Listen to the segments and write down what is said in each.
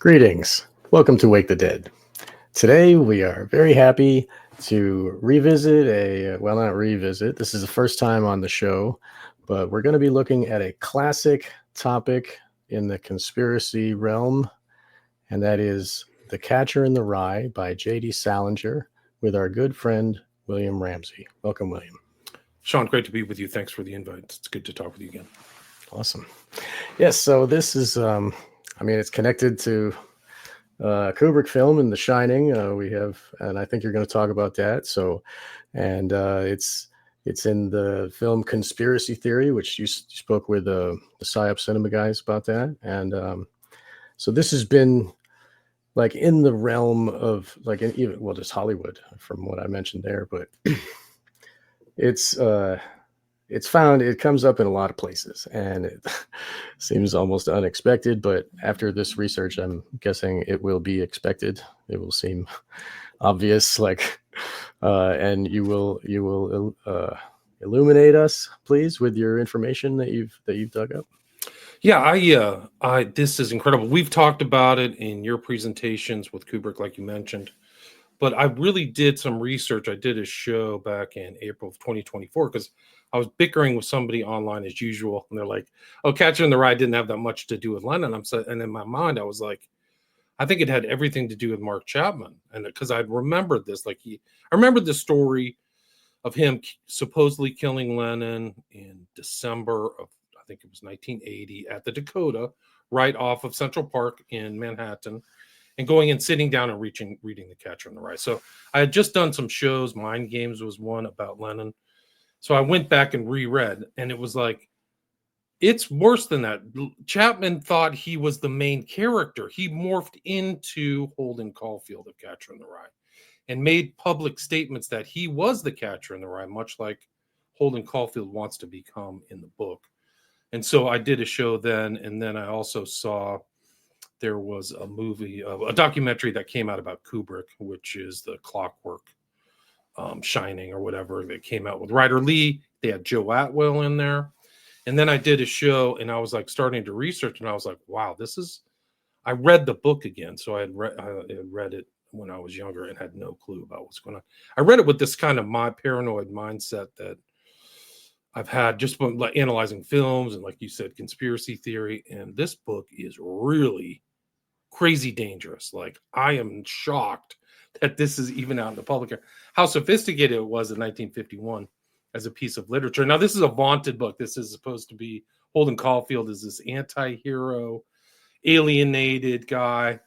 Greetings. Welcome to Wake the Dead. Today we are very happy to revisit not revisit, this is the first time on the show, but we're going to be looking at a classic topic in the conspiracy realm, and that is The Catcher in the Rye by J.D. Salinger with our good friend William Ramsey. Welcome, William. Sean, great to be with you. Thanks for the invite. It's good to talk with you again. Awesome. Yes, so this is, it's connected to Kubrick film and The Shining. We have, and I think you're going to talk about that. So, and it's in the film Conspiracy Theory, which you spoke with the PsyOp Cinema guys about that. And so this has been like in the realm of like just Hollywood from what I mentioned there, but it comes up in a lot of places, and it seems almost unexpected, but after this research, I'm guessing it will be expected. It will seem obvious, and you will illuminate us, please, with your information that you've dug up. Yeah, this is incredible. We've talked about it in your presentations with Kubrick, like you mentioned, but I really did some research. I did a show back in April of 2024 because I was bickering with somebody online as usual, and they're like, "Oh, Catcher in the Rye didn't have that much to do with Lennon." And in my mind, I was like, I think it had everything to do with Mark Chapman, and because I remembered this, I remembered the story of him supposedly killing Lennon in December of, I think it was 1980, at the Dakota, right off of Central Park in Manhattan, and going and sitting down and reading The Catcher in the Rye. So I had just done some shows. Mind Games was one about Lennon. So I went back and reread, and it was like, it's worse than that. Chapman thought he was the main character. He morphed into Holden Caulfield of Catcher in the Rye and made public statements that he was the Catcher in the Rye, much like Holden Caulfield wants to become in the book. And so I did a show then, and then I also saw there was a movie, a documentary that came out about Kubrick, which is the Clockwork Shining or whatever, that came out with Ryder Lee. They had Joe Atwell in there. And then I did a show, and I was like starting to research, and I was like, wow, I read the book again. So I had read it when I was younger and had no clue about what's going on. I read it with this kind of my paranoid mindset that I've had just from analyzing films and, like you said, conspiracy theory. And this book is really crazy dangerous. Like, I am shocked that this is even out in the public. How sophisticated it was in 1951 as a piece of literature. Now, this is a vaunted book. This is supposed to be, Holden Caulfield is this anti-hero, alienated guy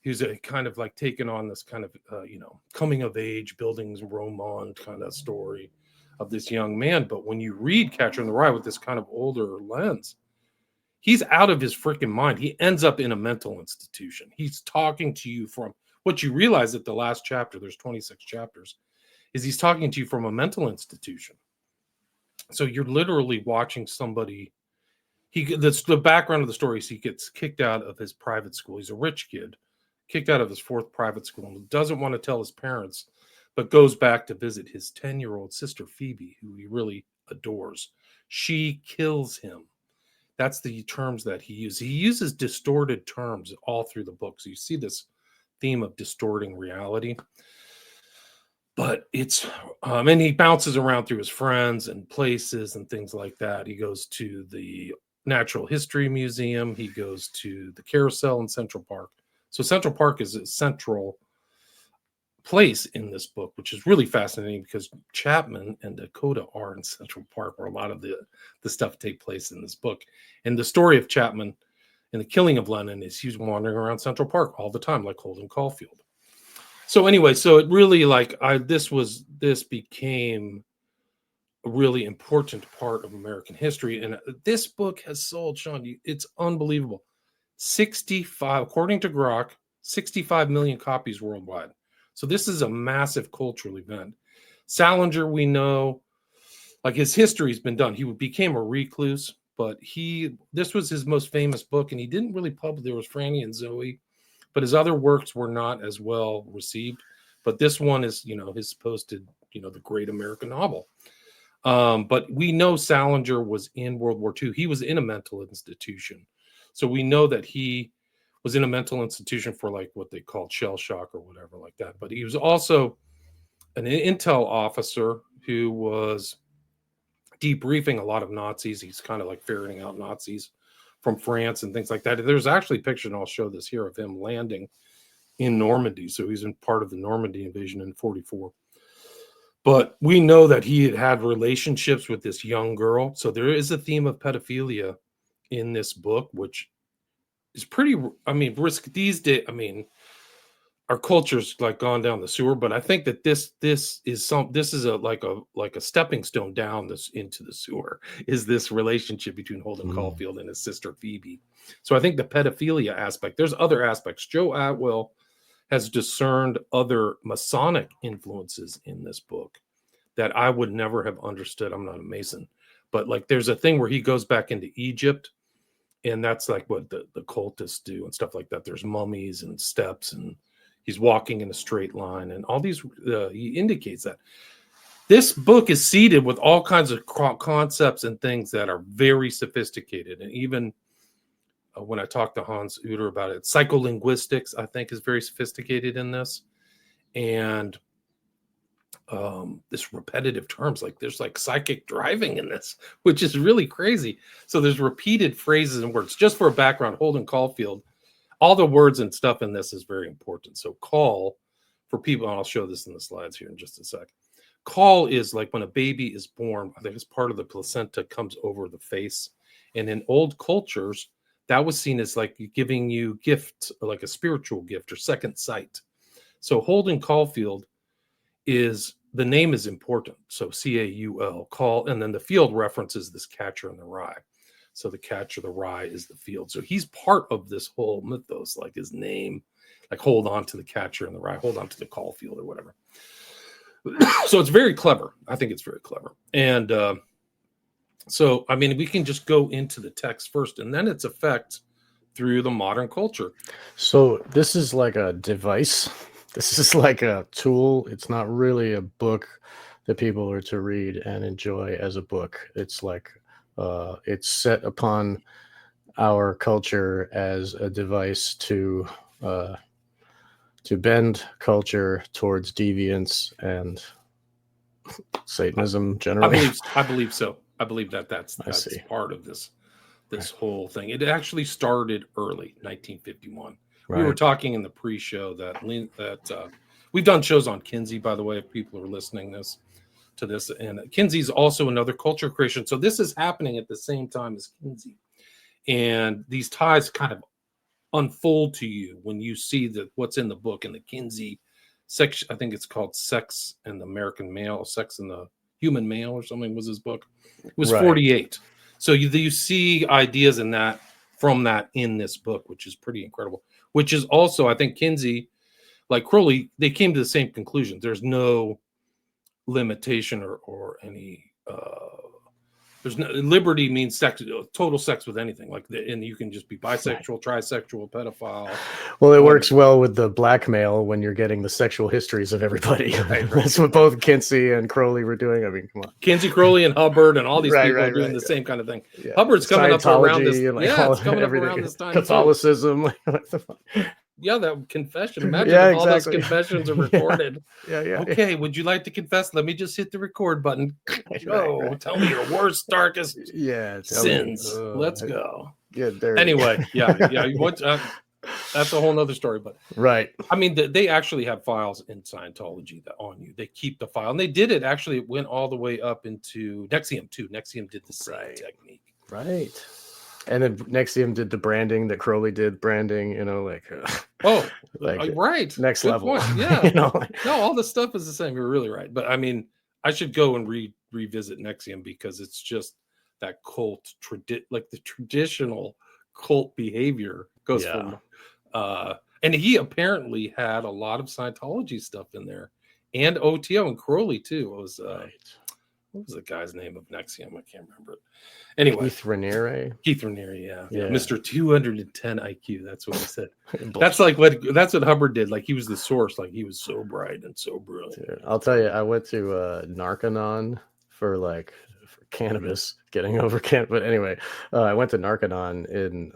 who's a kind of like taken on this kind of, coming of age, buildings romance kind of story of this young man. But when you read Catcher in the Rye with this kind of older lens, he's out of his freaking mind. He ends up in a mental institution. He's talking to you from what you realize at the last chapter, there's 26 chapters, is he's talking to you from a mental institution. So you're literally watching somebody. The background of the story is he gets kicked out of his private school. He's a rich kid, kicked out of his fourth private school, and doesn't want to tell his parents, but goes back to visit his 10-year-old sister, Phoebe, who he really adores. She kills him. That's the terms that he uses. He uses distorted terms all through the book. So you see this theme of distorting reality. But it's, and he bounces around through his friends and places and things like that. He goes to the Natural History Museum. He goes to the Carousel in Central Park. So Central Park is a central place in this book, which is really fascinating because Chapman and Dakota are in Central Park, where a lot of the stuff take place in this book. And the story of Chapman and the killing of Lennon is he's wandering around Central Park all the time, like Holden Caulfield. So anyway, so it really this became a really important part of American history. And this book has sold, Sean, it's unbelievable. 65, according to Grok, 65 million copies worldwide. So this is a massive cultural event. Salinger, we know, like his history has been done. He became a recluse, but this was his most famous book, and he didn't really publish. There was Franny and Zoe, but his other works were not as well received. But this one is, his supposed, the great American novel. But we know Salinger was in World War II. He was in a mental institution. So we know that he was in a mental institution for like what they called shell shock or whatever like that. But he was also an intel officer who was debriefing a lot of Nazis. He's kind of like ferreting out Nazis from France and things like that. There's actually a picture, and I'll show this here, of him landing in Normandy. So he's in part of the Normandy invasion in 1944. But we know that he had relationships with this young girl. So there is a theme of pedophilia in this book, which is pretty, I mean, risk these days. I mean, our culture's like gone down the sewer, but I think that this is like a stepping stone down this into the sewer, is this relationship between Holden Caulfield and his sister Phoebe. So I think the pedophilia aspect, there's other aspects. Joe Atwill has discerned other Masonic influences in this book that I would never have understood. I'm not a Mason, but like there's a thing where he goes back into Egypt, and that's like what the cultists do and stuff like that. There's mummies and steps, and he's walking in a straight line, and all these, he indicates that this book is seeded with all kinds of concepts and things that are very sophisticated. And even when I talked to Hans Uter about it, psycholinguistics, I think, is very sophisticated in this. And this repetitive terms, like there's like psychic driving in this, which is really crazy. So there's repeated phrases and words. Just for a background, Holden Caulfield, all the words and stuff in this is very important. So call, for people, and I'll show this in the slides here in just a sec. Call is like when a baby is born, I think it's part of the placenta comes over the face. And in old cultures, that was seen as like giving you gifts, like a spiritual gift or second sight. So Holden Caulfield the name is important. So Caul, call, and then the field references this catcher in the rye. So the catcher, the rye is the field. So he's part of this whole mythos, like his name, like hold on to the catcher in the rye, hold on to the Caulfield or whatever. So it's very clever. I think it's very clever. And so, I mean, we can just go into the text first and then its effect through the modern culture. So this is like a device. This is like a tool. It's not really a book that people are to read and enjoy as a book. It's like it's set upon our culture as a device to bend culture towards deviance and Satanism generally. I believe so. I believe that's part of this whole thing. It actually started early, 1951. Right. We were talking in the pre-show that we've done shows on Kinsey, by the way, if people are listening to this. And Kinsey's also another culture creation. So this is happening at the same time as Kinsey. And these ties kind of unfold to you when you see what's in the book in the Kinsey section. I think it's called Sex and the American Male, Sex and the Human Male or something was his book. It was 48. So you see ideas in that from that in this book, which is pretty incredible. Which is also, I think Kinsey, like Crowley, they came to the same conclusion. There's no limitation or any. There's no liberty means sex, total sex with anything. And you can just be bisexual, trisexual, pedophile. Well, it works well with the blackmail when you're getting the sexual histories of everybody. Right. That's what both Kinsey and Crowley were doing. I mean, come on. Kinsey, Crowley, and Hubbard, and all these people are doing the same kind of thing. Yeah. Hubbard's coming up around this. It's coming up around this time. Catholicism. Yeah, that confession. Imagine if all those confessions are recorded. Yeah. Okay, would you like to confess? Let me just hit the record button. Go. Tell me your worst, darkest sins. Let's go. Yeah. Anyway, that's a whole nother story. But right. I mean, they actually have files in Scientology that on you. They keep the file, and they did it. Actually, it went all the way up into NXIVM too. NXIVM did the same technique. Right. And then NXIVM did the branding that Crowley did branding, right. Next Good level. Point. Yeah. No, all the stuff is the same. You're really right. But I mean, I should go and revisit NXIVM because it's just that cult, like the traditional cult behavior goes from, and he apparently had a lot of Scientology stuff in there and OTO and Crowley too. It was, what was the guy's name of NXIVM? I can't remember it. Anyway, Keith Raniere, yeah. Mr. 210 IQ. That's what he said. that's what Hubbard did. Like he was the source. Like he was so bright and so brilliant. Dude, I'll tell you, I went to Narconon for cannabis, getting over cannabis. But anyway, I went to Narconon in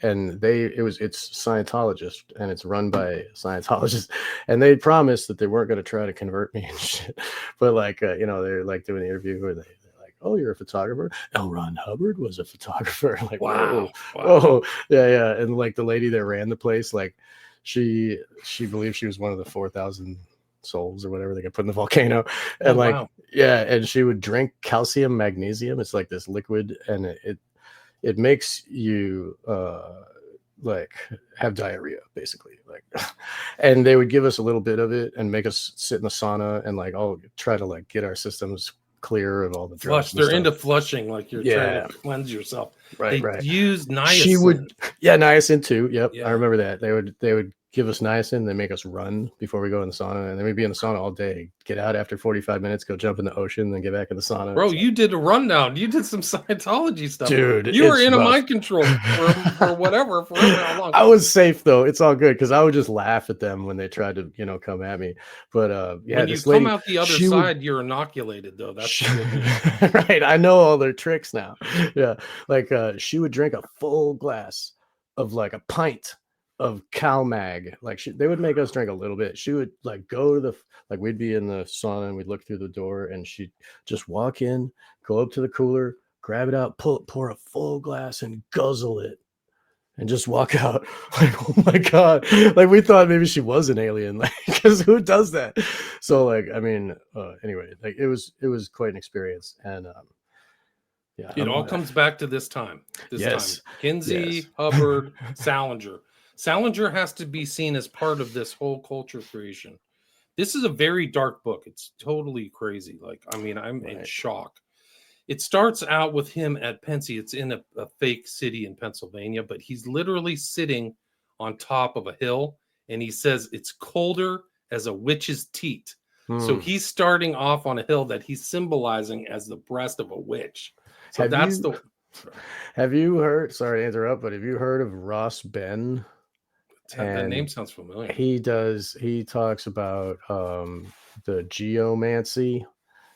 and it's Scientologist, and it's run by Scientologists, and they promised that they weren't going to try to convert me and shit. But like, they're like doing the interview where they're like, "Oh, you're a photographer? L. Ron Hubbard was a photographer." Like, Wow. whoa, yeah. And like the lady that ran the place, like she believed she was one of the 4,000 souls or whatever they got put in the volcano, and Wow. yeah, and she would drink calcium magnesium. It's like this liquid, and it makes you like have diarrhea basically, like. And they would give us a little bit of it and make us sit in the sauna and like all try to like get our systems clear of all the drugs. They're into flushing, like you're trying to cleanse yourself. Right. They use niacin. She would, niacin too. Yep, Yeah. I remember that. They would give us niacin. They make us run before we go in the sauna, and then we'd be in the sauna all day. Get out after 45 minutes, go jump in the ocean, then get back in the sauna. Bro, you did a rundown. You did some Scientology stuff, dude. You were in a mind control for whatever, for how long. I was safe though. It's all good because I would just laugh at them when they tried to, come at me. But yeah, when you come out the other side, you're inoculated though. That's right. I know all their tricks now. Yeah, like she would drink a full glass of like a pint of CalMag. Like they would make us drink a little bit. She would like go to we'd be in the sauna and we'd look through the door, and she'd just walk in, go up to the cooler, grab it out, pour a full glass and guzzle it, and just walk out. Like, oh my God. Like we thought maybe she was an alien, like, because who does that? So like, I mean, anyway, like it was quite an experience. And yeah, it all comes back to this time. Yes. Kinsey, Hubbard, Salinger. Salinger has to be seen as part of this whole culture creation. This is a very dark book. It's totally crazy. Like, I mean, I'm in shock. It starts out with him at Pensy. It's in a fake city in Pennsylvania, but he's literally sitting on top of a hill, and he says it's colder as a witch's teat. So he's starting off on a hill that he's symbolizing as the breast of a witch. So have you heard, sorry to interrupt, but have you heard of Ross Ben? That name sounds familiar. He talks about the geomancy,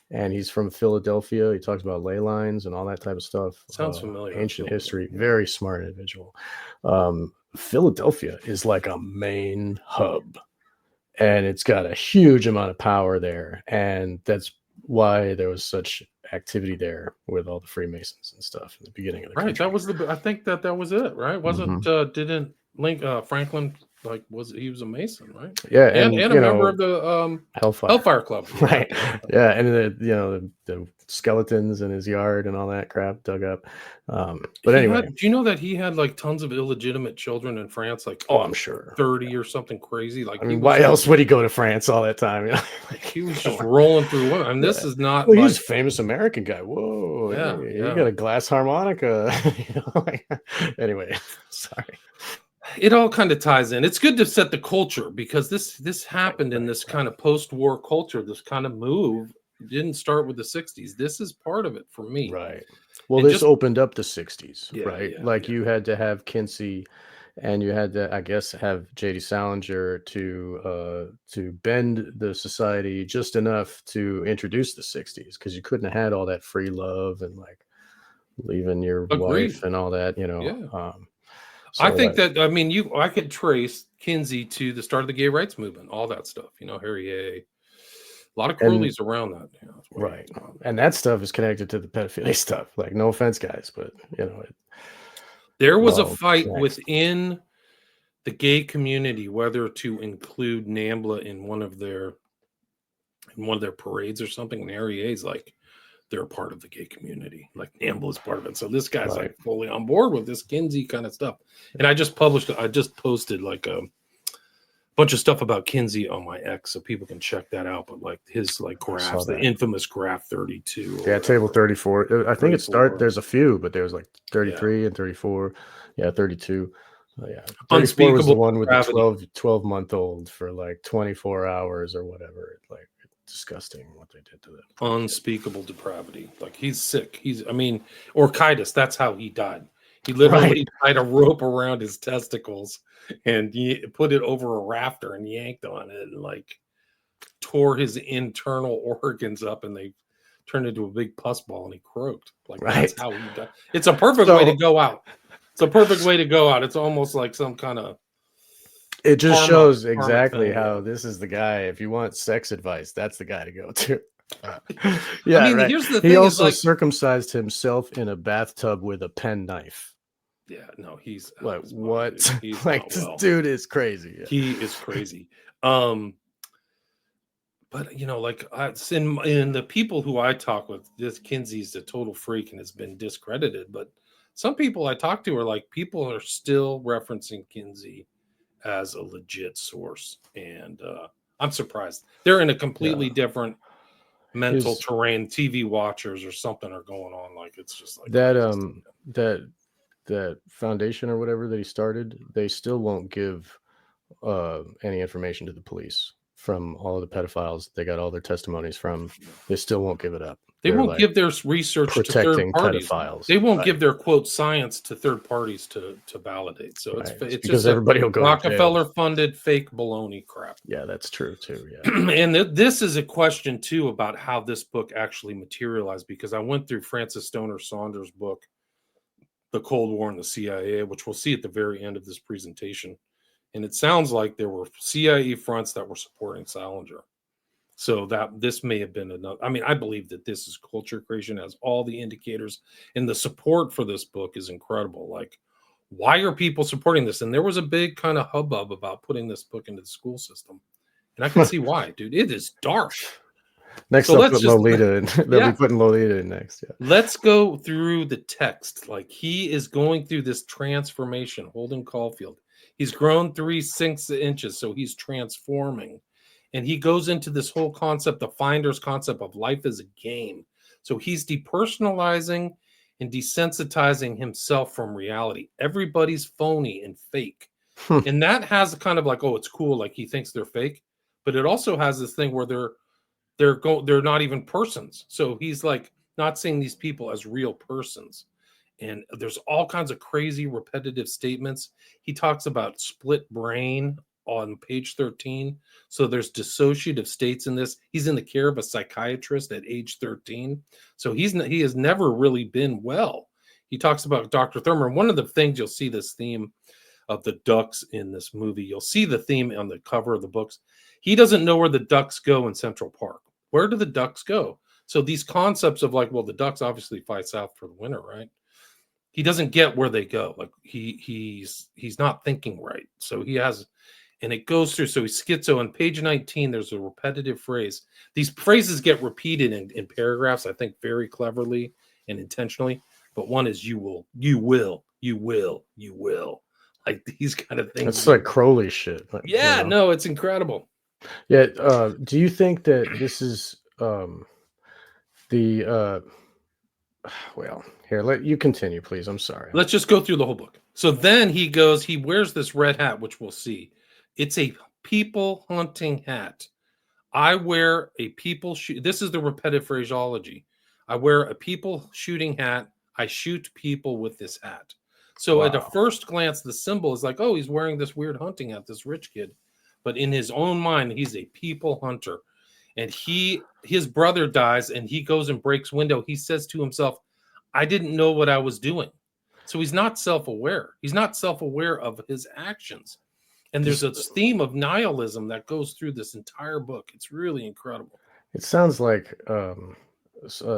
and he's from Philadelphia. He talks about ley lines and all that type of stuff. Sounds familiar. Ancient history, very smart individual. Philadelphia is like a main hub, and it's got a huge amount of power there, and that's why there was such activity there with all the Freemasons and stuff in the beginning of the country. That was I think that was it, right? Wasn't didn't Franklin he was a Mason, right? Yeah, and a member of the Hellfire Club, right? Yeah, and the skeletons in his yard and all that crap dug up. But anyway, do you know that he had like tons of illegitimate children in France? Like, I'm sure 30 or something crazy. Like, I mean, why else would he go to France all that time? Like, he was just rolling through women. I mean, this is not. Well, he's a famous American guy. Whoa, yeah, you got a glass harmonica. Anyway, sorry. It all kind of ties in. It's good to set the culture, because this happened in this kind of post-war culture. This kind of move didn't start with the 60s. This is part of it for me. Right. Well, this opened up the 60s, right? You had to have Kinsey, and you had to, I guess, have J.D. Salinger to bend the society just enough to introduce the 60s, because you couldn't have had all that free love and like leaving your wife and all that, So I think I could trace Kinsey to the start of the gay rights movement, all that stuff, Harry A. A lot of Curly's around that. Right. And that stuff is connected to the pedophilia stuff. Like, no offense, guys, but, there was a fight within the gay community whether to include NAMBLA in one of their parades or something. And Harry A's like, they're a part of the gay community. Like, NAMBLA is part of it. So this guy's like fully on board with this Kinsey kind of stuff. And I just posted like a bunch of stuff about Kinsey on my X, so people can check that out. But like his like graphs, the infamous graph 32. Yeah, table 34. I think there's a few, but there's like 33 and 34. Yeah, 32. Yeah. 34 was the one with the 12-month-old for like 24 hours or whatever. Like, disgusting what they did to them. Unspeakable depravity. Like, he's sick. Orchitis, that's how he died. He literally tied a rope around his testicles and he put it over a rafter and yanked on it and like tore his internal organs up, and they turned into a big pus ball and he croaked. Like, that's how he died. It's a perfect way to go out. It's a perfect way to go out. It's almost like some kind of It just shows exactly thing, how this is the guy. If you want sex advice, that's the guy to go to. I Yeah, mean, right. here's the He thing: is also like, circumcised himself in a bathtub with a penknife. yeah, no, he's out Like of his mind, what? dude. He's Like not this well. dude is crazy. Yeah. He is crazy. But like in the people who I talk with, this Kinsey's a total freak and has been discredited. But some people I talk to are like, people are still referencing Kinsey as a legit source, and I'm surprised. They're in a completely different mental terrain. TV watchers or something are going on. Like, it's just like that foundation or whatever that he started. They still won't give any information to the police from all of the pedophiles they got all their testimonies from. They still won't give it up. They won't like give their research to third protecting parties. pedophiles. They won't Right. give their quote science to third parties to validate. So Right. it's because just everybody will go Rockefeller funded fake baloney crap. Yeah, that's true too. Yeah. And this is a question too about how this book actually materialized, because I went through Francis Stoner Saunders' book, The Cold War and the CIA, which we'll see at the very end of this presentation. And it sounds like there were CIA fronts that were supporting Salinger. So that this may have been enough. I mean, I believe that this is culture creation, as all the indicators, and the support for this book is incredible. Like, why are people supporting this? And there was a big kind of hubbub about putting this book into the school system. And I can see why, dude. It is dark. Next, So they'll put Lolita in. They'll be putting Lolita in next. Yeah. Let's go through the text. Like, he is going through this transformation. Holden Caulfield. He's grown 3/6 inches, so he's transforming. And he goes into this whole concept, the Finder's concept of life as a game. So he's depersonalizing and desensitizing himself from reality. Everybody's phony and fake. And that has kind of like, oh, it's cool. Like, he thinks they're fake, but it also has this thing where they're not even persons. So he's like not seeing these people as real persons. And there's all kinds of crazy repetitive statements. He talks about split brain on page 13. So there's dissociative states in this. He's in the care of a psychiatrist at age 13. So he has never really been well. He talks about Dr. Thurman. One of the things you'll see this theme of the ducks in this movie. You'll see the theme on the cover of the books. He doesn't know where the ducks go in Central Park. Where do the ducks go? So these concepts of like, well, the ducks obviously fly south for the winter, right? He doesn't get where they go. Like he's not thinking right. So he has, and it goes through. So he's schizo. On page 19, there's a repetitive phrase. These phrases get repeated in paragraphs, I think, very cleverly and intentionally. But one is you will, you will, you will, you will. Like these kind of things. It's like Crowley shit. Like, yeah, no, it's incredible. Yeah. Do you think that this is well, here, let you continue, please. I'm sorry. Let's just go through the whole book. So then he wears this red hat, which we'll see. It's a people hunting hat. I wear a this is the repetitive phraseology. I wear a people shooting hat. I shoot people with this hat. So at a first glance, the symbol is like, oh, he's wearing this weird hunting hat, this rich kid. But in his own mind, he's a people hunter. And his brother dies, and he goes and breaks window. He says to himself, I didn't know what I was doing. So he's not self-aware. He's not self-aware of his actions. And there's a theme of nihilism that goes through this entire book. It's really incredible. It sounds like a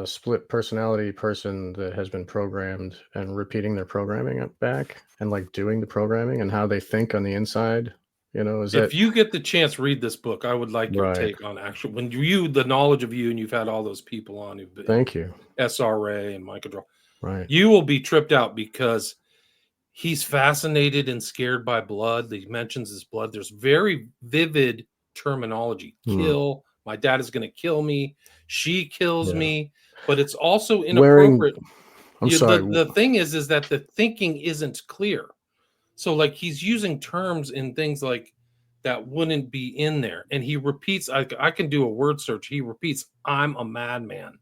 split personality person that has been programmed and repeating their programming back and like doing the programming and how they think on the inside. You know, if you get the chance, read this book. I would like your take on actual the knowledge of you, and you've had all those people on who've been thank you, SRA and Michael Draw. Right. You will be tripped out because he's fascinated and scared by blood. He mentions his blood. There's very vivid terminology. Kill. My dad is going to kill me. She kills me. But it's also inappropriate. The thing is that the thinking isn't clear. So like he's using terms and things like that wouldn't be in there. And he repeats, I can do a word search. He repeats, I'm a madman.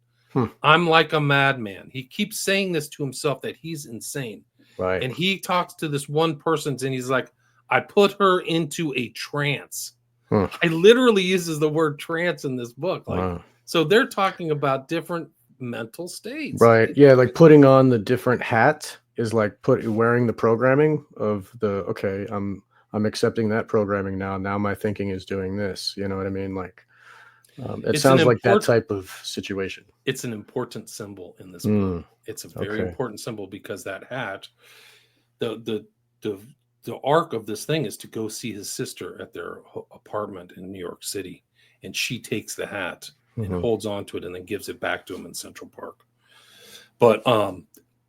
I'm like a madman. He keeps saying this to himself that he's insane. Right. And he talks to this one person and he's like, I put her into a trance. I literally uses the word trance in this book. Like, so they're talking about different mental states. Right. Yeah. Like putting on the different hat is like wearing the programming of the, okay, I'm accepting that programming now. Now my thinking is doing this. You know what I mean? Like, it It's an sounds like that important type of situation. it's an important symbol in this book. Mm, It's a very okay. important symbol because that hat, the the the the arc of this thing is to go see his sister at their apartment in New York City, and she takes the hat and Hmm. holds on to it and then gives it back to him in Central Park. But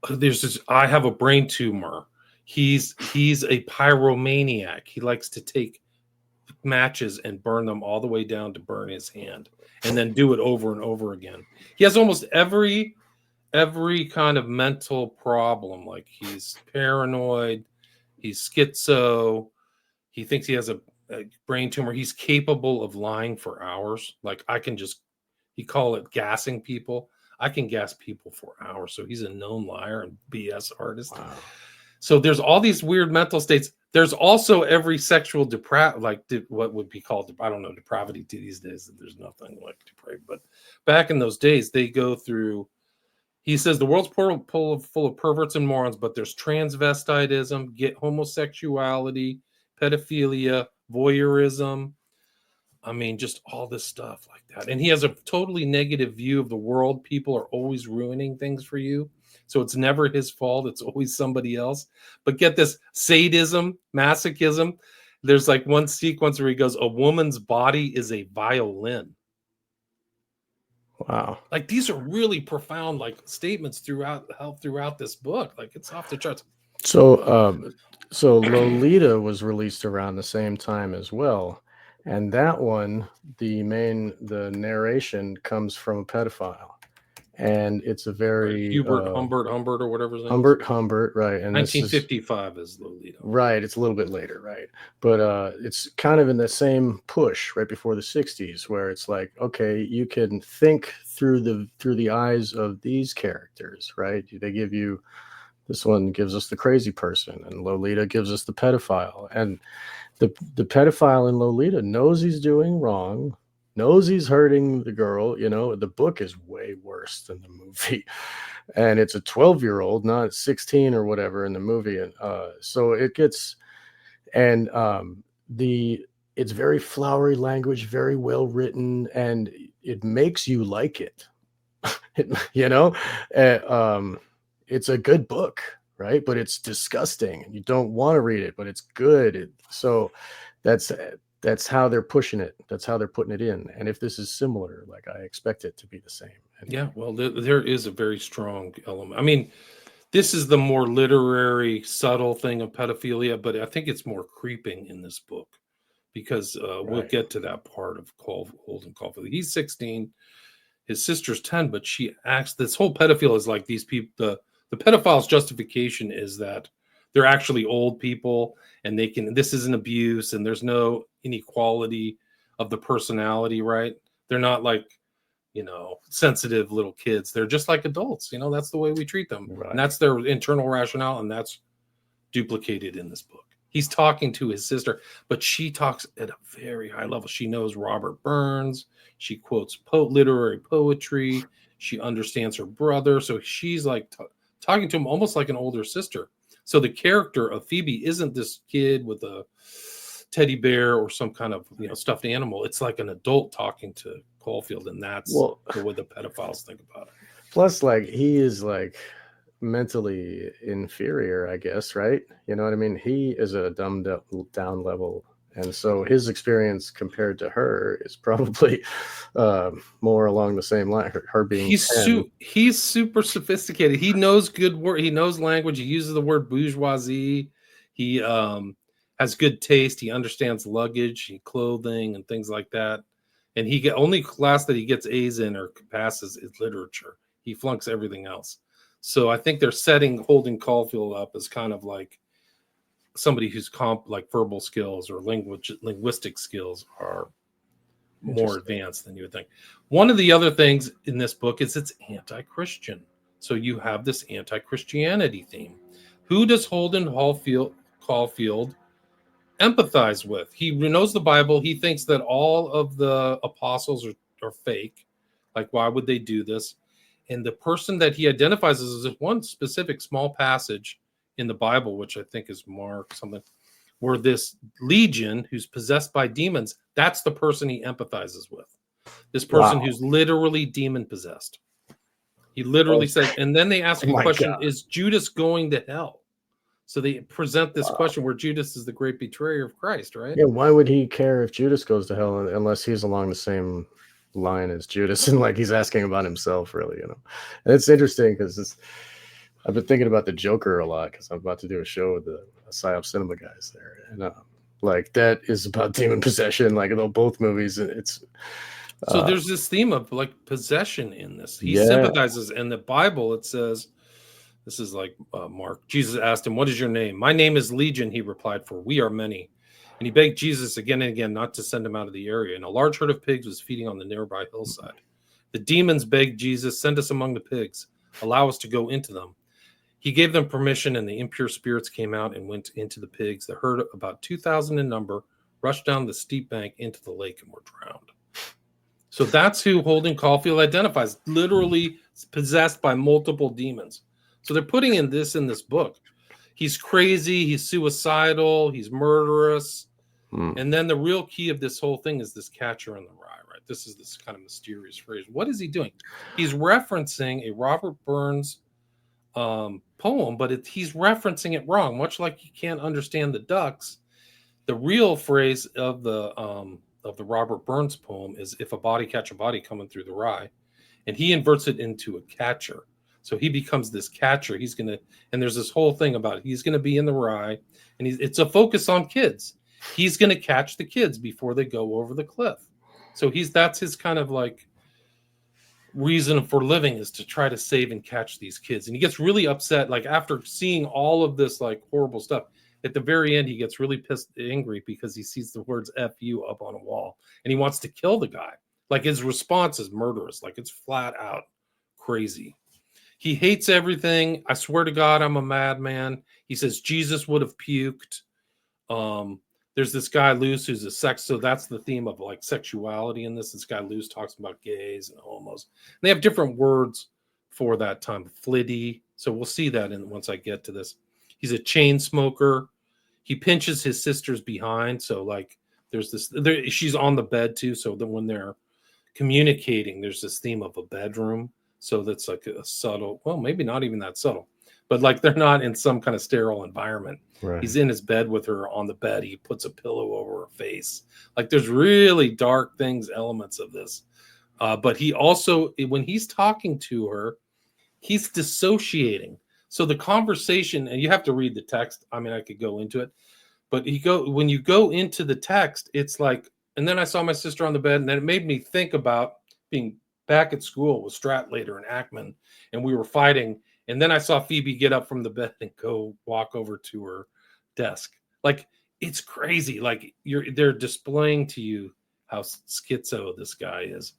there's this. I have a brain tumor. He's a pyromaniac. He likes to take matches and burn them all the way down to burn his hand, and then do it over and over again. He has almost every kind of mental problem. Like he's paranoid, he's schizo, he thinks he has a brain tumor. He's capable of lying for hours. Like I can just, he call it gassing people. I can gas people for hours. So he's a known liar and BS artist. Wow. So there's all these weird mental states. There's also every sexual what would be called, I don't know, depravity to these days. There's nothing like depraved, but back in those days, they go through. He says the world's full of perverts and morons, but there's transvestitism, homosexuality, pedophilia, voyeurism. I mean, just all this stuff like that. And he has a totally negative view of the world. People are always ruining things for you. So it's never his fault. It's always somebody else. But get this, sadism, masochism. There's like one sequence where he goes, a woman's body is a violin. Wow. Like these are really profound like statements throughout this book. Like it's off the charts. So Lolita was released around the same time as well, and that one, the narration comes from a pedophile, and it's a Right. very Humbert or whatever his name Humbert, right? And this is 1955 is Lolita. right. It's a little bit later, right? But it's kind of in the same push right before the '60s, where it's like, okay, you can think through the eyes of these characters, right? They give you. This one gives us the crazy person, and Lolita gives us the pedophile. And the pedophile in Lolita knows he's doing wrong, knows he's hurting the girl. You know, the book is way worse than the movie, and it's a 12-year-old, not 16 or whatever in the movie. And so it gets, and it's very flowery language, very well written, and it makes you like it. You know, it's a good book, right? But it's disgusting, and you don't want to read it, but it's good. So that's how they're pushing it. That's how they're putting it in. And if this is similar, like I expect it to be the same. And Yeah, well, there is a very strong element. I mean, this is the more literary, subtle thing of pedophilia, but I think it's more creeping in this book because we'll right. get to that part of Holden Caulfield. He's 16, his sister's 10, but she acts. This whole pedophile is like these people. The pedophile's justification is that they're actually old people and this is an abuse and there's no inequality of the personality, right? They're not like, sensitive little kids. They're just like adults. That's the way we treat them. Right. And that's their internal rationale. And that's duplicated in this book. He's talking to his sister, but she talks at a very high level. She knows Robert Burns. She quotes literary poetry. She understands her brother. So she's like talking to him almost like an older sister. So the character of Phoebe isn't this kid with a teddy bear or some kind of stuffed animal. It's like an adult talking to Caulfield, and that's the way the pedophiles think about it. Plus, like, he is like mentally inferior, I guess, right? You know what I mean? He is a dumbed down level, and so his experience compared to her is probably more along the same line. Her being he's super sophisticated. He knows good word. He knows language. He uses the word bourgeoisie. He has good taste. He understands luggage, clothing, and things like that. And only class that he gets A's in or passes is literature. He flunks everything else. So I think they're setting Holden Caulfield up as kind of like somebody who's like verbal skills or linguistic skills are more advanced than you would think. One of the other things in this book is it's anti-Christian. So you have this anti-Christianity theme. Who does Holden Caulfield empathize with? He knows the Bible. He thinks that all of the apostles are fake. Like, why would they do this? And the person that he identifies as is one specific small passage in the Bible, which I think is Mark something, where this legion who's possessed by demons, that's the person he empathizes with. This person who's literally demon possessed. He literally says, and then they ask a question, is Judas going to hell? So they present this question where Judas is the great betrayer of Christ, right? Yeah, why would he care if Judas goes to hell unless he's along the same line as Judas and like he's asking about himself, really, you know? And it's interesting because I've been thinking about the Joker a lot because I'm about to do a show with the PSYOP Cinema guys there, and like that is about demon possession, like both movies. It's so there's this theme of like possession in this. He sympathizes. In the Bible, it says, this is like Mark. Jesus asked him, "What is your name?" "My name is Legion," he replied, "for we are many." And he begged Jesus again and again not to send him out of the area. And a large herd of pigs was feeding on the nearby hillside. The demons begged Jesus, "Send us among the pigs. Allow us to go into them." He gave them permission, and the impure spirits came out and went into the pigs. The herd, about 2,000 in number, rushed down the steep bank into the lake and were drowned. So that's who Holden Caulfield identifies, literally possessed by multiple demons. So they're putting in this book. He's crazy, he's suicidal, he's murderous. And then the real key of this whole thing is this catcher in the rye, right? This is this kind of mysterious phrase. What is he doing? He's referencing a Robert Burns poem, but he's referencing it wrong, much like you can't understand the ducks. The real phrase of the Robert Burns poem is, "If a body catch a body coming through the rye," and he inverts it into a catcher. So he becomes this catcher. He's going to, and there's this whole thing about it. He's going to be in the rye, and it's a focus on kids. He's going to catch the kids before they go over the cliff. So that's his kind of like reason for living, is to try to save and catch these kids. And he gets really upset, like after seeing all of this like horrible stuff. At the very end, he gets really angry because he sees the words "F you" up on a wall, and he wants to kill the guy. Like his response is murderous, like it's flat out crazy. He hates everything. "I swear to God, I'm a madman." He says Jesus would have puked. There's this guy Luce who's a sex, so that's the theme of like sexuality in this. This guy Luce talks about gays and homos. And they have different words for that time, flitty. So we'll see that once I get to this. He's a chain smoker. He pinches his sister's behind. So like there's this, she's on the bed too. So that when they're communicating, there's this theme of a bedroom. So that's like a subtle, well, maybe not even that subtle, but like they're not in some kind of sterile environment. Right. He's in his bed with her on the bed. He puts a pillow over her face. Like there's really dark elements of this. But he also, when he's talking to her, he's dissociating. So the conversation, and you have to read the text. I mean, I could go into it, but when you go into the text, it's like, and then I saw my sister on the bed, and then it made me think about being back at school with Stratlater and Ackman, and we were fighting. And then I saw Phoebe get up from the bed and go walk over to her desk. Like, it's crazy. Like they're displaying to you how schizo this guy is.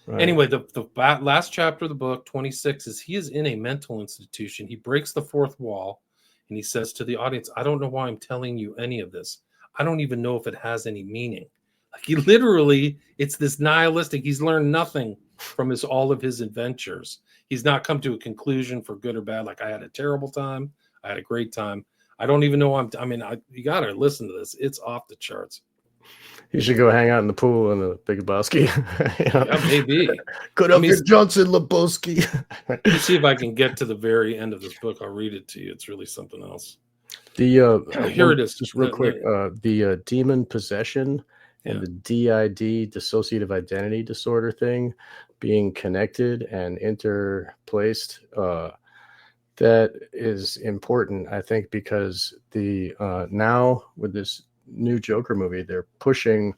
Right. Anyway, the last chapter of the book, 26, is he is in a mental institution. He breaks the fourth wall, and he says to the audience, "I don't know why I'm telling you any of this. I don't even know if it has any meaning." Like he literally, it's this nihilistic. He's learned nothing from all of his adventures. He's not come to a conclusion for good or bad. Like, I had a terrible time. I had a great time. I don't even know. You got to listen to this. It's off the charts. You should go hang out in the pool in the Big Lebowski. Yeah, maybe. Good up your Johnson Lebowski. Let me see if I can get to the very end of this book. I'll read it to you. It's really something else. Here it is. Just real quick. The demon possession and the DID, dissociative identity disorder thing, being connected and interplaced. That is important, I think, because now with this new Joker movie, they're pushing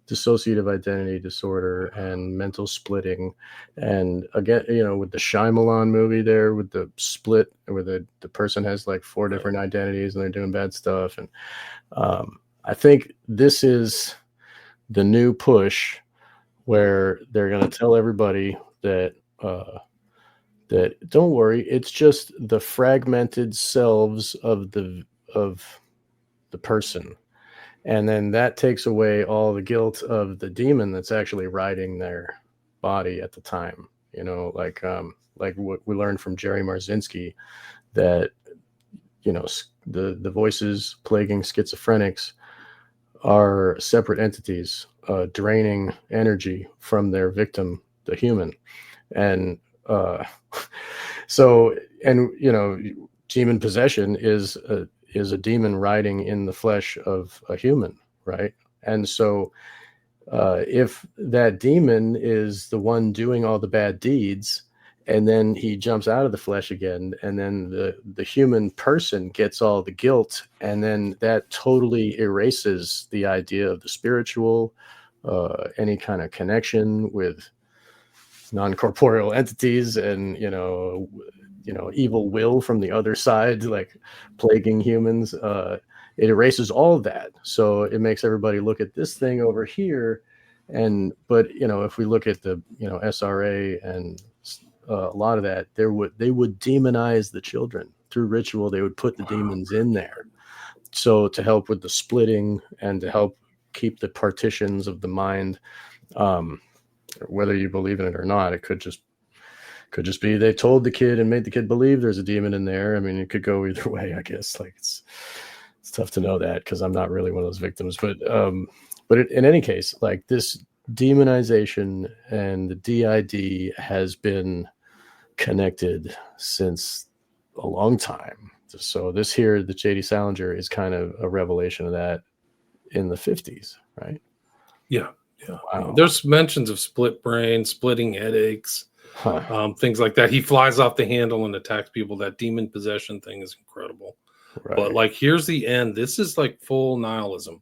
dissociative identity disorder and mental splitting. And again, with the Shyamalan movie there, with the split where the person has like 4 different identities and they're doing bad stuff. And I think this is the new push where they're going to tell everybody that don't worry, it's just the fragmented selves of the person. And then that takes away all the guilt of the demon that's actually riding their body at the time. Like what we learned from Jerry Marzinski, that the voices plaguing schizophrenics are separate entities draining energy from their victim, the human. And so, and demon possession is a demon riding in the flesh of a human, right? And so if that demon is the one doing all the bad deeds, and then he jumps out of the flesh again, and then the human person gets all the guilt, and then that totally erases the idea of the spiritual, any kind of connection with non-corporeal entities, and evil will from the other side, like plaguing humans. It erases all of that, so it makes everybody look at this thing over here. But if we look at the SRA and a lot of that, they would demonize the children through ritual. They would put the demons in there, so to help with the splitting and to help keep the partitions of the mind. Whether you believe in it or not, it could just be they told the kid and made the kid believe there's a demon in there. I mean, it could go either way, I guess. Like it's tough to know that because I'm not really one of those victims. But in any case, like this demonization and the DID has been connected since a long time. So this here, the J.D. Salinger, is kind of a revelation of that in the 50s, right? Yeah. Wow. There's mentions of split brain, splitting headaches, things like that. He flies off the handle and attacks people. That demon possession thing is incredible. Right. But like, here's the end. This is like full nihilism.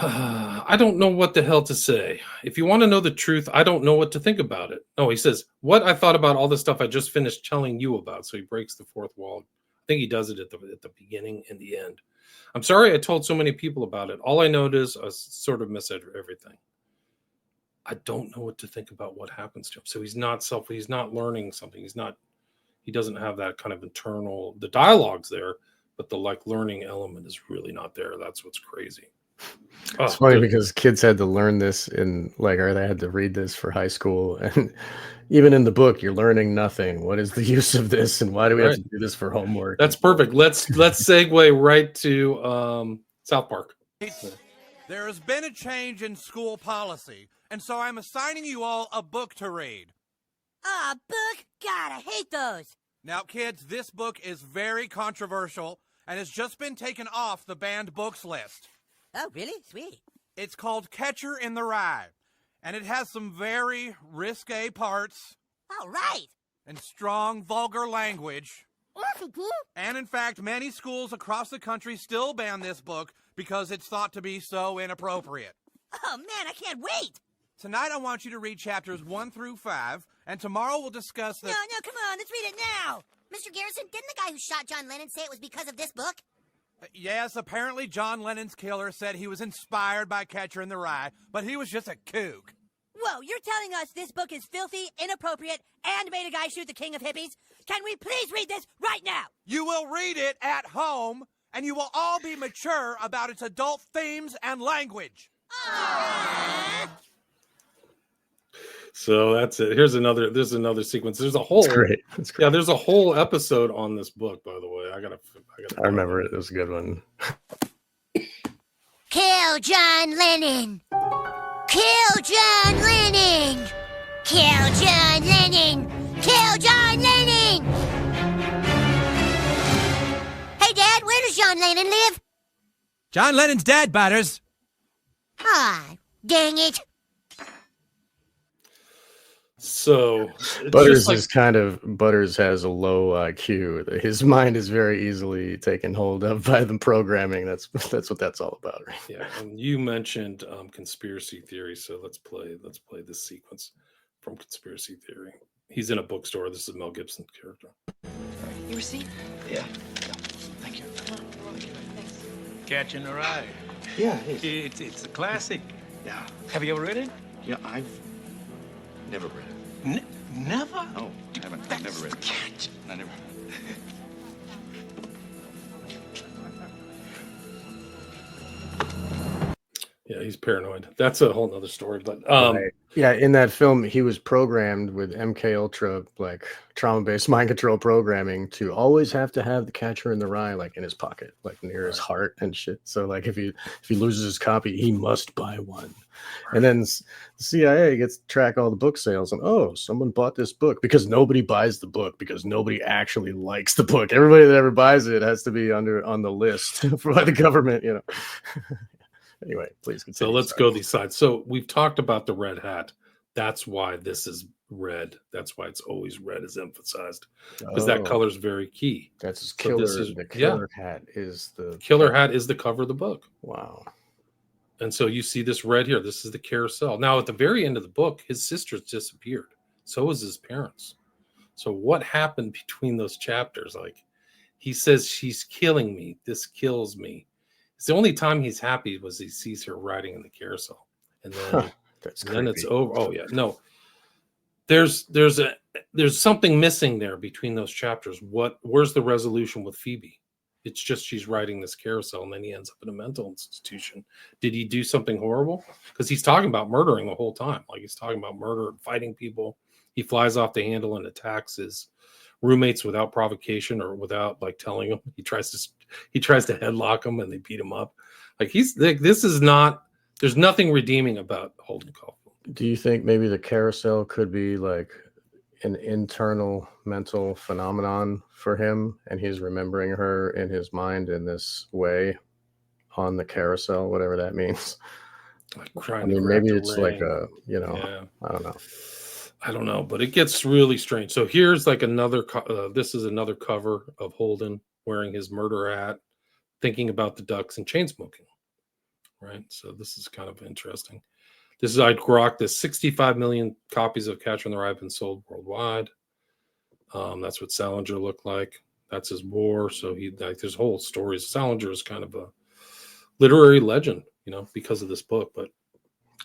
I don't know what the hell to say. If you want to know the truth, I don't know what to think about it. No, he says, what I thought about all the stuff I just finished telling you about. So he breaks the fourth wall. I think he does it at the beginning and the end. I'm sorry I told so many people about it. All I know is I sort of miss everything. I don't know what to think about what happens to him. So he's not learning something. He doesn't have that kind of internal, the dialogue's there, but the like learning element is really not there. That's what's crazy. It's funny because kids had to learn this or they had to read this for high school. And even in the book, you're learning nothing. What is the use of this? And why do we have to do this for homework? That's perfect. Let's segue right to South Park. There has been a change in school policy, and so I'm assigning you all a book to read. A book? God, I hate those. Now, kids, this book is very controversial and has just been taken off the banned books list. Oh, really? Sweet. It's called Catcher in the Rye, and it has some very risque parts. All right. And strong, vulgar language. Awesome, cool. And in fact, many schools across the country still ban this book because it's thought to be so inappropriate. Oh, man, I can't wait. Tonight I want you to read chapters 1 through 5, and tomorrow we'll discuss the... No, come on, let's read it now. Mr. Garrison, didn't the guy who shot John Lennon say it was because of this book? Yes, apparently John Lennon's killer said he was inspired by Catcher in the Rye, but he was just a kook. Whoa, you're telling us this book is filthy, inappropriate, and made a guy shoot the king of hippies? Can we please read this right now? You will read it at home, and you will all be mature about its adult themes and language. So that's it. There's another sequence. There's a whole That's great. Yeah, there's a whole episode on this book, by the way. I remember it. It was a good one. Kill John Lennon. Kill John Lennon. Kill John Lennon. Kill John Lennon. Hey, Dad, where does John Lennon live? John Lennon's dead, Butters. Ah, dang it. So Butters Butters has a low IQ. His mind is very easily taken hold of by the programming. That's what that's all about, right? Yeah, and you mentioned conspiracy theory, so let's play this sequence from Conspiracy Theory. He's in a bookstore. This is Mel Gibson's character. You receipt? Yeah. Thank you. Thanks. Catching the Rye. Yeah, it is. It's a classic. Yeah. Have you ever read it? Yeah, I've never read it. Never? Oh, I haven't. I've never read it. I never. Yeah, he's paranoid. That's a whole nother story. But Right. Yeah, in that film, he was programmed with MK Ultra, like trauma-based mind control programming, to always have to have the Catcher in the Rye like in his pocket, like near his Right. heart and shit. So like if he loses his copy, he must buy one. And then the CIA gets to track all the book sales, and oh, someone bought this book because nobody buys the book because nobody actually likes the book. Everybody that ever buys it has to be on the list by the government, you know. Anyway, please So continue. let's Sorry. go these sides. So we've talked about the red hat. That's why this is red. That's why it's always red is emphasized, because that Oh, color is very key. that's So this killer. is The yeah, killer hat is the killer hat is the cover of the book. Wow. And so you see this red here. This is the carousel. Now at the very end of the book, his sisters disappeared. So is his parents. So what happened between those chapters? Like he says, she's killing me. This kills me. It's the only time he's happy was he sees her riding in the carousel. And then, That's and then it's creepy. over. Oh yeah. No. There's something missing there between those chapters. Where's the resolution with Phoebe? It's just she's riding this carousel and then he ends up in a mental institution. Did he do something horrible? Because he's talking about murdering the whole time. Like he's talking about murder and fighting people. He flies off the handle and attacks his roommates without provocation or without like telling them. He tries to headlock them and they beat him up. Like this is not, there's nothing redeeming about Holden Caulfield. Do you think maybe the carousel could be like an internal mental phenomenon for him, and he's remembering her in his mind in this way on the carousel, whatever that means? Like I trying to mean, grab maybe the it's like ring. I don't know. I don't know, but it gets really strange. So here's like another, this is another cover of Holden wearing his murder hat, thinking about the ducks and chain smoking. Right. So this is kind of interesting. This is I'd grok this 65 million copies of Catcher in the Rye have been sold worldwide. That's what Salinger looked like. That's his war. So there's whole stories. Salinger is kind of a literary legend, you know, because of this book. But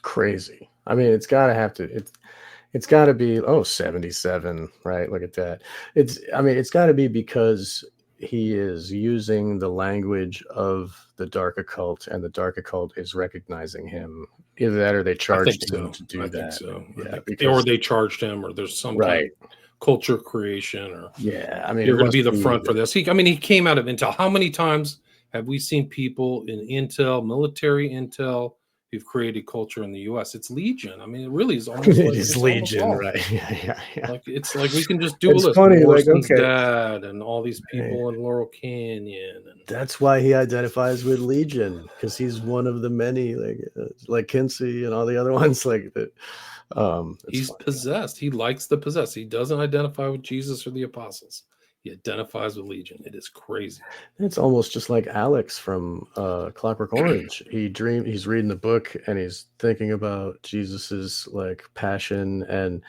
Crazy. I mean, it's got to be 77, right? Look at that. It's got to be because he is using the language of the dark occult, and the dark occult is recognizing him. Either that, or they charged him to do that. I think so. Yeah, Or they charged him, or there's some kind of culture creation, or yeah. I mean, you're going to be the front for this. He came out of Intel. How many times have we seen people in Intel, military Intel, who've created culture in the U.S.? It's Legion. I mean, it really is almost it like is Legion, right? Yeah. Like it's like we can just do It's a list. funny, Morrison's like, okay. dad and all these people in Laurel Canyon. And that's why he identifies with Legion, because he's one of the many, like Kinsey and all the other ones, like that. He's possessed. He likes the possessed. He doesn't identify with Jesus or the apostles. He identifies with Legion. It is crazy. It's almost just like Alex from Clockwork Orange. He's reading the book and he's thinking about Jesus's like passion, and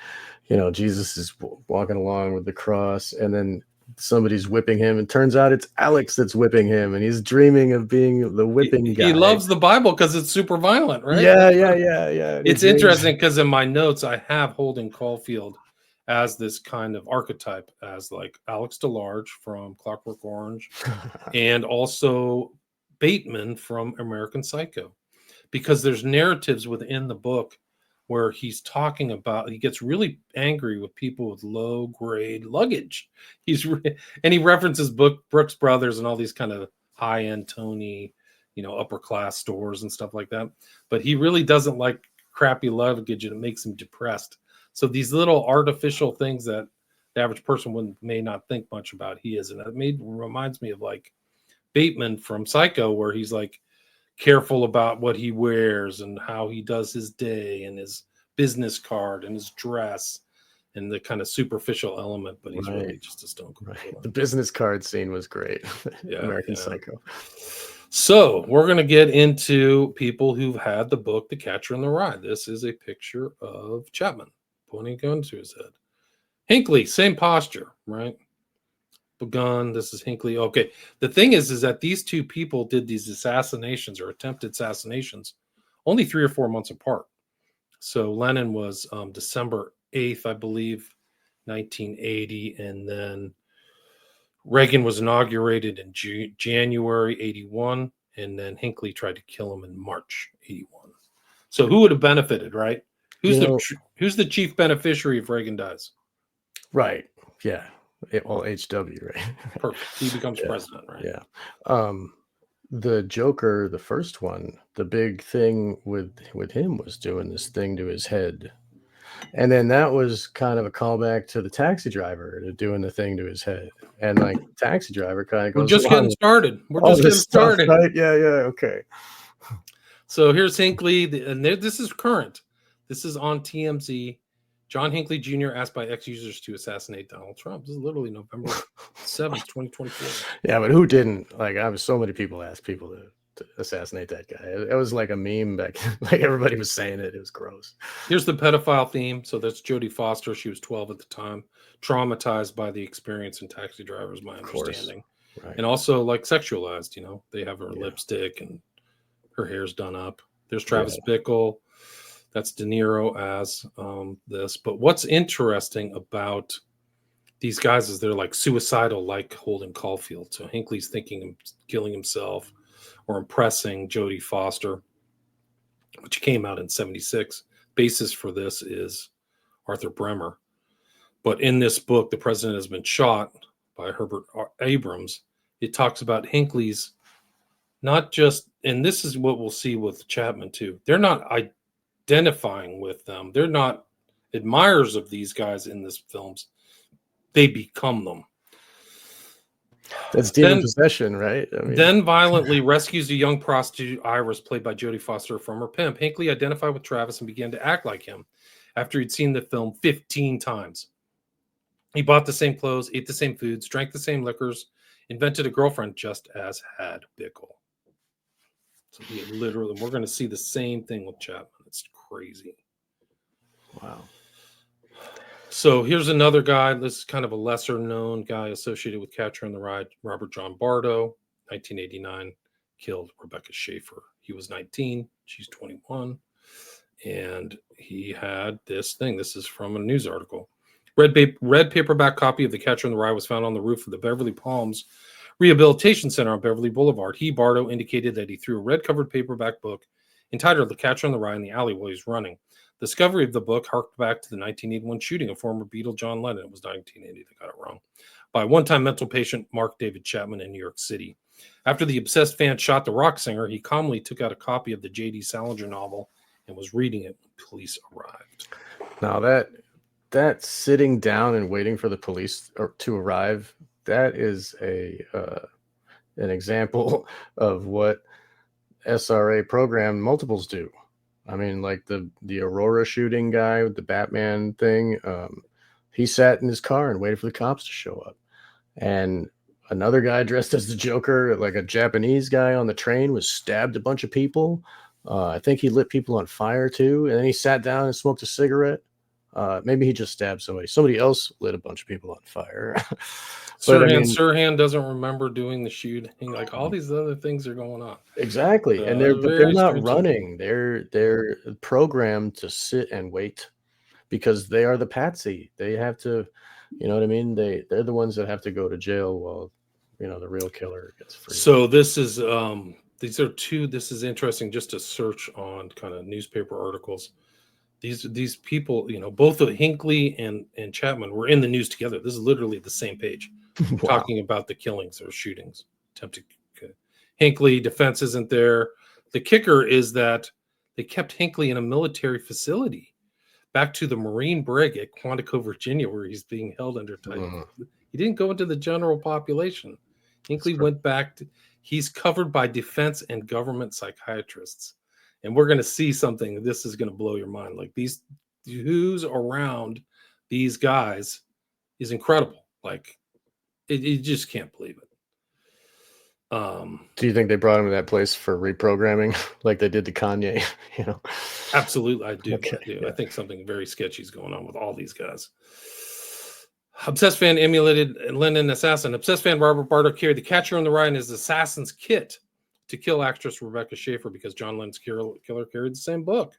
Jesus is walking along with the cross, and then somebody's whipping him, and turns out it's Alex that's whipping him, and he's dreaming of being the whipping guy. He loves the Bible because it's super violent, right? Yeah. It's interesting because in my notes I have Holden Caulfield as this kind of archetype, as like Alex DeLarge from Clockwork Orange and also Bateman from American Psycho, because there's narratives within the book where he's talking about, he gets really angry with people with low grade luggage. And he references Brooks Brothers and all these kind of high end Tony, upper class stores and stuff like that. But he really doesn't like crappy luggage, and it makes him depressed. So these little artificial things that the average person may not think much about, he is. And it reminds me of like Bateman from Psycho, where he's like careful about what he wears and how he does his day and his business card and his dress and the kind of superficial element, but he's really just a stone cold. Right. The business card scene was great. American Psycho. So we're going to get into people who've had the book The Catcher in the Rye. This is a picture of Chapman pointing a gun to his head. Hinckley, same posture, right? Begun. This is Hinckley. Okay. The thing is that these two people did these assassinations or attempted assassinations only 3 or 4 months apart. So Lennon was December 8th, I believe, 1980. And then Reagan was inaugurated in January 81. And then Hinckley tried to kill him in March 81. So who would have benefited, right? Who's the chief beneficiary if Reagan dies? Right. Yeah. Well, HW, right? Perfect. He becomes president, right? Yeah. The Joker, the first one, the big thing with him was doing this thing to his head. And then that was kind of a callback to the Taxi Driver to doing the thing to his head. And like Taxi Driver kind of goes, We're just getting started. All this stuff, right? Yeah, okay. So here's Hinckley, and this is current. This is on TMZ. John Hinckley Jr. asked by ex-users to assassinate Donald Trump. This is literally November 7th, 2024. Yeah, but who didn't? Like, I was so many people asked people to assassinate that guy. It was like a meme back. Like everybody was saying it. It was gross. Here's the pedophile theme. So that's Jodie Foster. She was 12 at the time, traumatized by the experience in Taxi Driver, is my understanding. Right. And also like sexualized. They have her lipstick and her hair's done up. There's Travis Bickle. That's De Niro as this. But what's interesting about these guys is they're like suicidal, like Holden Caulfield. So Hinckley's thinking of killing himself or impressing Jodie Foster, which came out in 1976. Basis for this is Arthur Bremer. But in this book, The President Has Been Shot by Herbert Abrams, it talks about Hinckley's not just, and this is what we'll see with Chapman too, they're not identifying with them. They're not admirers of these guys in these films. They become them. That's demon possession, right? Then violently rescues a young prostitute, Iris, played by Jodie Foster, from her pimp. Hinckley identified with Travis and began to act like him after he'd seen the film 15 times. He bought the same clothes, ate the same foods, drank the same liquors, invented a girlfriend just as had Bickle. So he literally, we're going to see the same thing with Chapman. It's crazy. Wow. So here's another guy. This is kind of a lesser known guy associated with Catcher in the Rye, Robert John Bardo, 1989, killed Rebecca Schaefer. He was 19, she's 21. And he had this thing. This is from a news article. Red paperback copy of The Catcher in the Rye was found on the roof of the Beverly Palms Rehabilitation Center on Beverly Boulevard. He, Bardo, indicated that he threw a red-covered paperback book entitled The Catcher in the Rye in the alley while he was running. The discovery of the book harked back to the 1981 shooting of former Beatle John Lennon. It was 1980, they got it wrong, by one-time mental patient Mark David Chapman in New York City. After the obsessed fan shot the rock singer, he calmly took out a copy of the J.D. Salinger novel and was reading it when police arrived. Now that sitting down and waiting for the police to arrive, that is an example of what SRA program multiples do. I mean, like the Aurora shooting guy with the Batman thing, he sat in his car and waited for the cops to show up. And another guy dressed as the Joker, like a Japanese guy on the train, was stabbed a bunch of people. I think he lit people on fire too. And then he sat down and smoked a cigarette. Maybe he just stabbed somebody. Somebody else lit a bunch of people on fire. Sirhan doesn't remember doing the shooting. Like all these other things are going on. Exactly. And they're not running. They're programmed to sit and wait because they are the patsy. They have to, you know what I mean? They're the ones that have to go to jail while, the real killer gets free. So this is this is interesting just to search on kind of newspaper articles. These people, both of Hinckley and Chapman were in the news together. This is literally the same page. Wow. Talking about the killings or shootings. Hinckley, defense isn't there. The kicker is that they kept Hinckley in a military facility back to the Marine Brig at Quantico, Virginia, where he's being held under title. He didn't go into the general population. Hinckley went back. He's covered by defense and government psychiatrists. And we're going to see something. This is going to blow your mind. Like who's around these guys is incredible. Like, you just can't believe it. Do you think they brought him to that place for reprogramming like they did to Kanye? Absolutely, I do. Okay, I do. yeah. I think something very sketchy is going on with all these guys. Obsessed fan emulated Lennon assassin. Obsessed fan Robert Bardo carried The Catcher in the Rye in his assassin's kit to kill actress Rebecca Schaefer because John Lennon's killer carried the same book.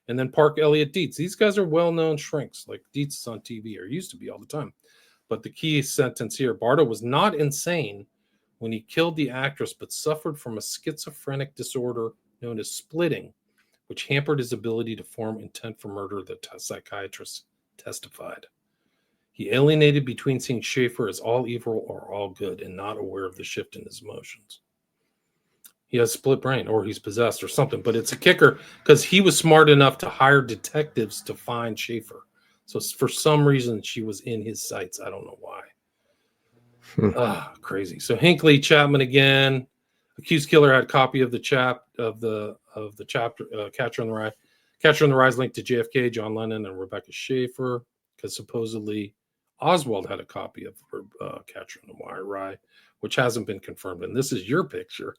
And then Park Elliott Dietz. These guys are well-known shrinks. Like Dietz is on TV, or used to be all the time. But the key sentence here, Bardo was not insane when he killed the actress, but suffered from a schizophrenic disorder known as splitting, which hampered his ability to form intent for murder, the psychiatrist testified. He alienated between seeing Schaefer as all evil or all good and not aware of the shift in his emotions. He has split brain, or he's possessed or something, but it's a kicker because he was smart enough to hire detectives to find Schaefer. So for some reason, she was in his sights. I don't know why. Crazy. So Hinckley, Chapman again. Accused killer had a copy of the chapter Catcher in the Rye. Catcher in the Rye is linked to JFK, John Lennon, and Rebecca Schaefer, because supposedly Oswald had a copy of Catcher in the Rye, which hasn't been confirmed. And this is your picture.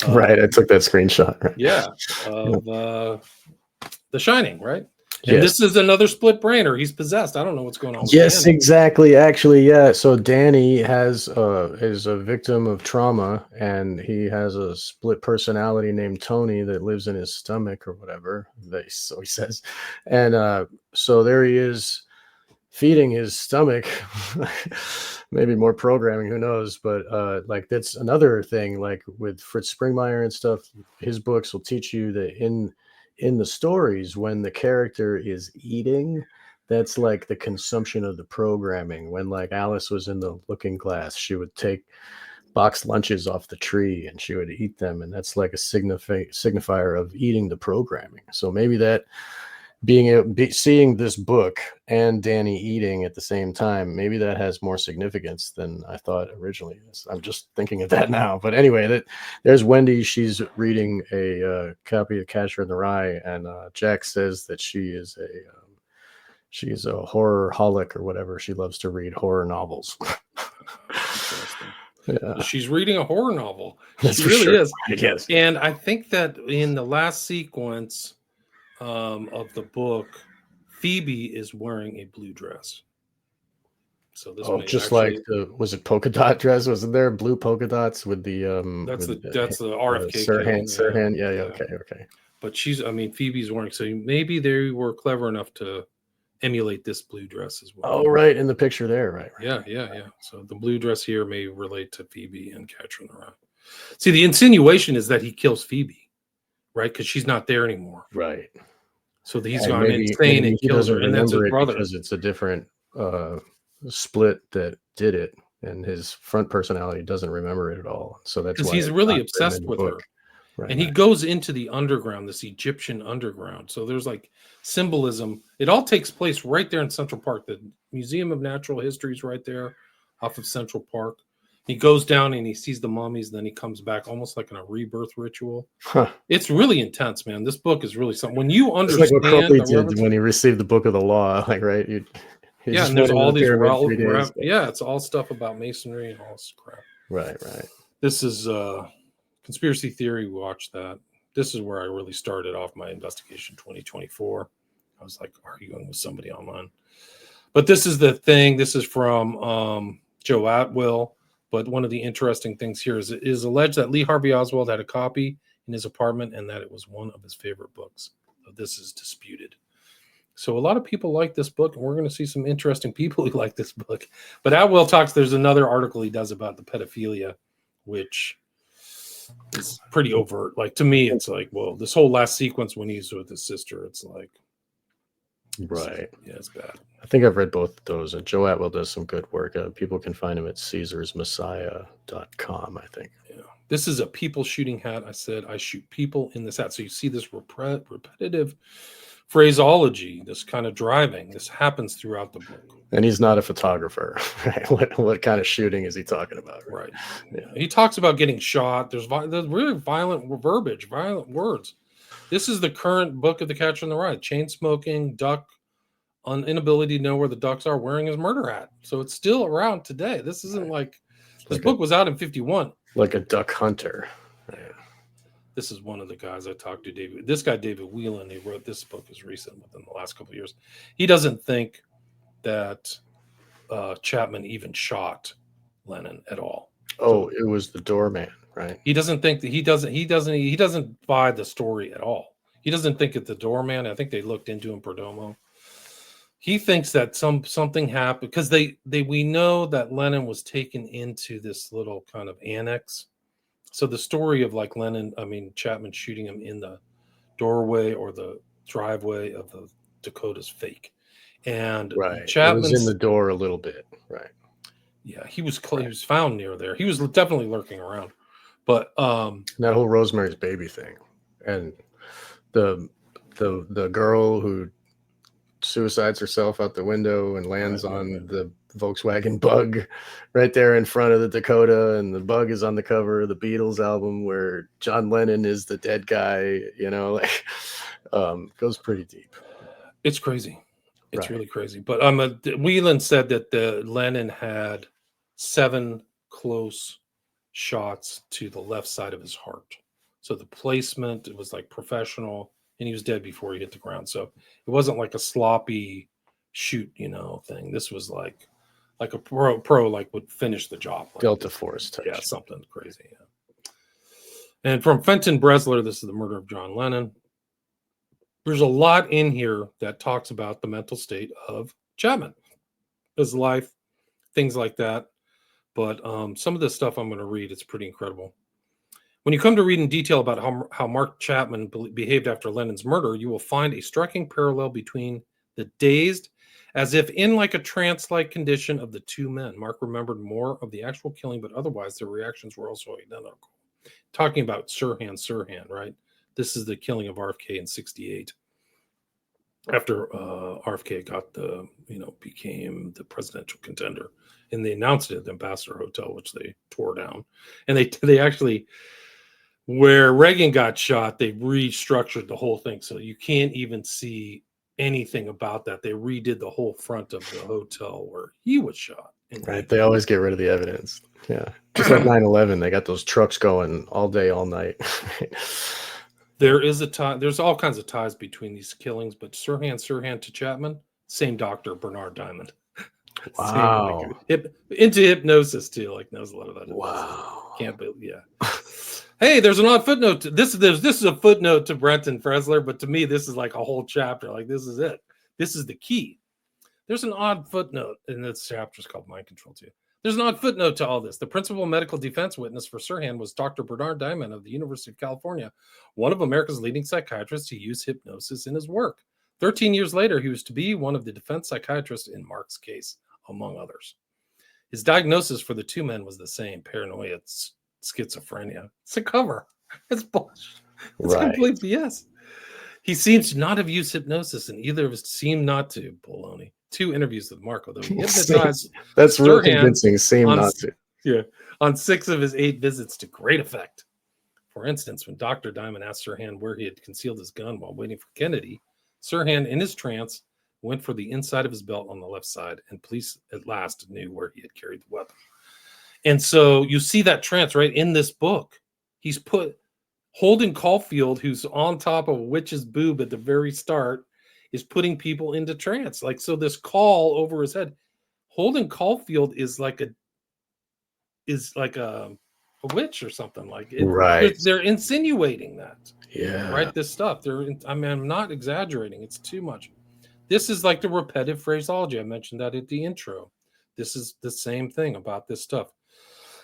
Right. I took that screenshot. Right? Yeah. Of The Shining, right? And yes. This is another split brainer. He's possessed. I don't know what's going on with Yes, Danny. exactly. Actually, yeah. So Danny is a victim of trauma, and he has a split personality named Tony that lives in his stomach or whatever. So he says, and so there he is, feeding his stomach. Maybe more programming, who knows? But like that's another thing. Like with Fritz Springmeier and stuff, his books will teach you that in the stories, when the character is eating, that's like the consumption of the programming. When like Alice was in the Looking Glass, she would take boxed lunches off the tree and she would eat them, and that's like a signifier of eating the programming. So maybe that seeing this book and Danny eating at the same time, maybe that has more significance than I thought originally. I'm just thinking of that now. But anyway, there's Wendy. She's reading a copy of Catcher in the Rye, and Jack says that she's a horror holic or whatever. She loves to read horror novels. Yeah. She's reading a horror novel. That's she really sure. is. Yes. And I think that in the last sequence of the book, Phoebe is wearing a blue dress. So this just like was it polka dot dress? Wasn't there blue polka dots with the that's the RFK Sirhan? Yeah, okay. But Phoebe's wearing, so maybe they were clever enough to emulate this blue dress as well. Oh, right, in the picture there, right. Yeah. So the blue dress here may relate to Phoebe and Catcher in the Rye. See, the insinuation is that he kills Phoebe, right? Because she's not there anymore. Right. So he's gone insane and kills her, and that's his brother. Because it's a different split that did it, and his front personality doesn't remember it at all. So that's why he's really obsessed with her. Right, and he goes into the underground, this Egyptian underground. So there's like symbolism. It all takes place right there in Central Park. The Museum of Natural History is right there off of Central Park. He goes down and he sees the mummies. Then he comes back almost like in a rebirth ritual. Huh. It's really intense, man. This book is really something. When you understand, it's like what Crowley did when he received the Book of the Law, like, right? And there's all these it's all stuff about masonry and all this crap. Right. This is conspiracy theory. Watch that. This is where I really started off my investigation 2024. I was like arguing with somebody online. But this is the thing. This is from Joe Atwill. But one of the interesting things here is it is alleged that Lee Harvey Oswald had a copy in his apartment and that it was one of his favorite books. So this is disputed. So a lot of people like this book, and we're going to see some interesting people who like this book. But Atwill talks, there's another article he does about the pedophilia, which is pretty overt. Like, to me, it's like, well, this whole last sequence when he's with his sister, it's like, right. Yeah, it's bad. I think I've read both of those. And Joe Atwill does some good work. People can find him at CaesarsMessiah.com, I think. Yeah. This is a people shooting hat. I said, I shoot people in this hat. So you see this repetitive phraseology, this kind of driving. This happens throughout the book. And he's not a photographer. Right? What kind of shooting is he talking about? Right. Yeah. He talks about getting shot. There's really violent verbiage, violent words. This is the current book of The Catcher in the Rye. Chain smoking, duck, inability to know where the ducks are, wearing his murder hat. So it's still around today. This isn't like this book was out in 1951. Like a duck hunter. Yeah. This is one of the guys I talked to, David. This guy, David Whelan, he wrote this book is recent within the last couple of years. He doesn't think that Chapman even shot Lennon at all. Oh, it was the doorman, right? He doesn't think that he doesn't buy the story at all. He doesn't think it's the doorman. I think they looked into him, Perdomo. He thinks that something happened because we know that Lennon was taken into this little kind of annex. So the story of like Chapman shooting him in the doorway or the driveway of the Dakota's fake. And Right. It was Chapman's in the door a little bit. Right. yeah, he was found near there. He was definitely lurking around. But that whole Rosemary's Baby thing, and the girl who suicides herself out the window and lands on the Volkswagen Bug right there in front of the Dakota, and the Bug is on the cover of the Beatles album where John Lennon is the dead guy, like goes pretty deep. It's crazy. It's Right. really crazy. But Whelan said that the Lennon had 7 close shots to the left side of his heart. So the placement, it was like professional, and he was dead before he hit the ground. So it wasn't like a sloppy shoot, thing. This was like a pro like would finish the job. Like Delta Force type. Yeah, something crazy. Yeah. And from Fenton Bresler, this is the murder of John Lennon. There's a lot in here that talks about the mental state of Chapman, his life, things like that. But some of the stuff I'm going to read, it's pretty incredible. When you come to read in detail about how Mark Chapman behaved after Lennon's murder, you will find a striking parallel between the dazed, as if in like a trance-like condition of the two men. Mark remembered more of the actual killing, but otherwise their reactions were also identical. Talking about Sirhan, right? This is the killing of RFK in 1968. After RFK got became the presidential contender. And they announced it at the Ambassador Hotel, which they tore down. And they actually, where Reagan got shot, they restructured the whole thing. So you can't even see anything about that. They redid the whole front of the hotel where he was shot. Right. They always get rid of the evidence. Yeah. Just like 9/11, they got those trucks going all day, all night. There is a tie. There's all kinds of ties between these killings, but Sirhan to Chapman, same doctor, Bernard Diamond. Wow. Into hypnosis too, like knows a lot about it. Wow. Can't believe, yeah. Hey, there's an odd footnote. This is a footnote to Brenton Fresler, but to me, this is like a whole chapter. Like this is it. This is the key. There's an odd footnote, and this chapter is called Mind Control too. There's an odd footnote to all this. The principal medical defense witness for Sirhan was Dr. Bernard Diamond of the University of California, one of America's leading psychiatrists who used hypnosis in his work. 13 years later, he was to be one of the defense psychiatrists in Mark's case, among others. His diagnosis for the two men was the same: paranoia, schizophrenia. It's a cover. It's bullshit. It's complete BS. He seems to not have used hypnosis, and either of us seem not to. Baloney. 2 interviews with Mark, although he hypnotized. That's real convincing. Seem not to. Yeah, on 6 of his 8 visits to great effect. For instance, when Dr. Diamond asked Sirhan where he had concealed his gun while waiting for Kennedy, Sirhan, in his trance, went for the inside of his belt on the left side, and police at last knew where he had carried the weapon. And so you see that trance right in this book. He's put Holden Caulfield, who's on top of a witch's boob at the very start, is putting people into trance. Like, so this call over his head, Holden Caulfield is like a witch or something like it. Right. They're insinuating that. Yeah. Right. This stuff. I'm not exaggerating. It's too much. This is like the repetitive phraseology. I mentioned that at the intro. This is the same thing about this stuff.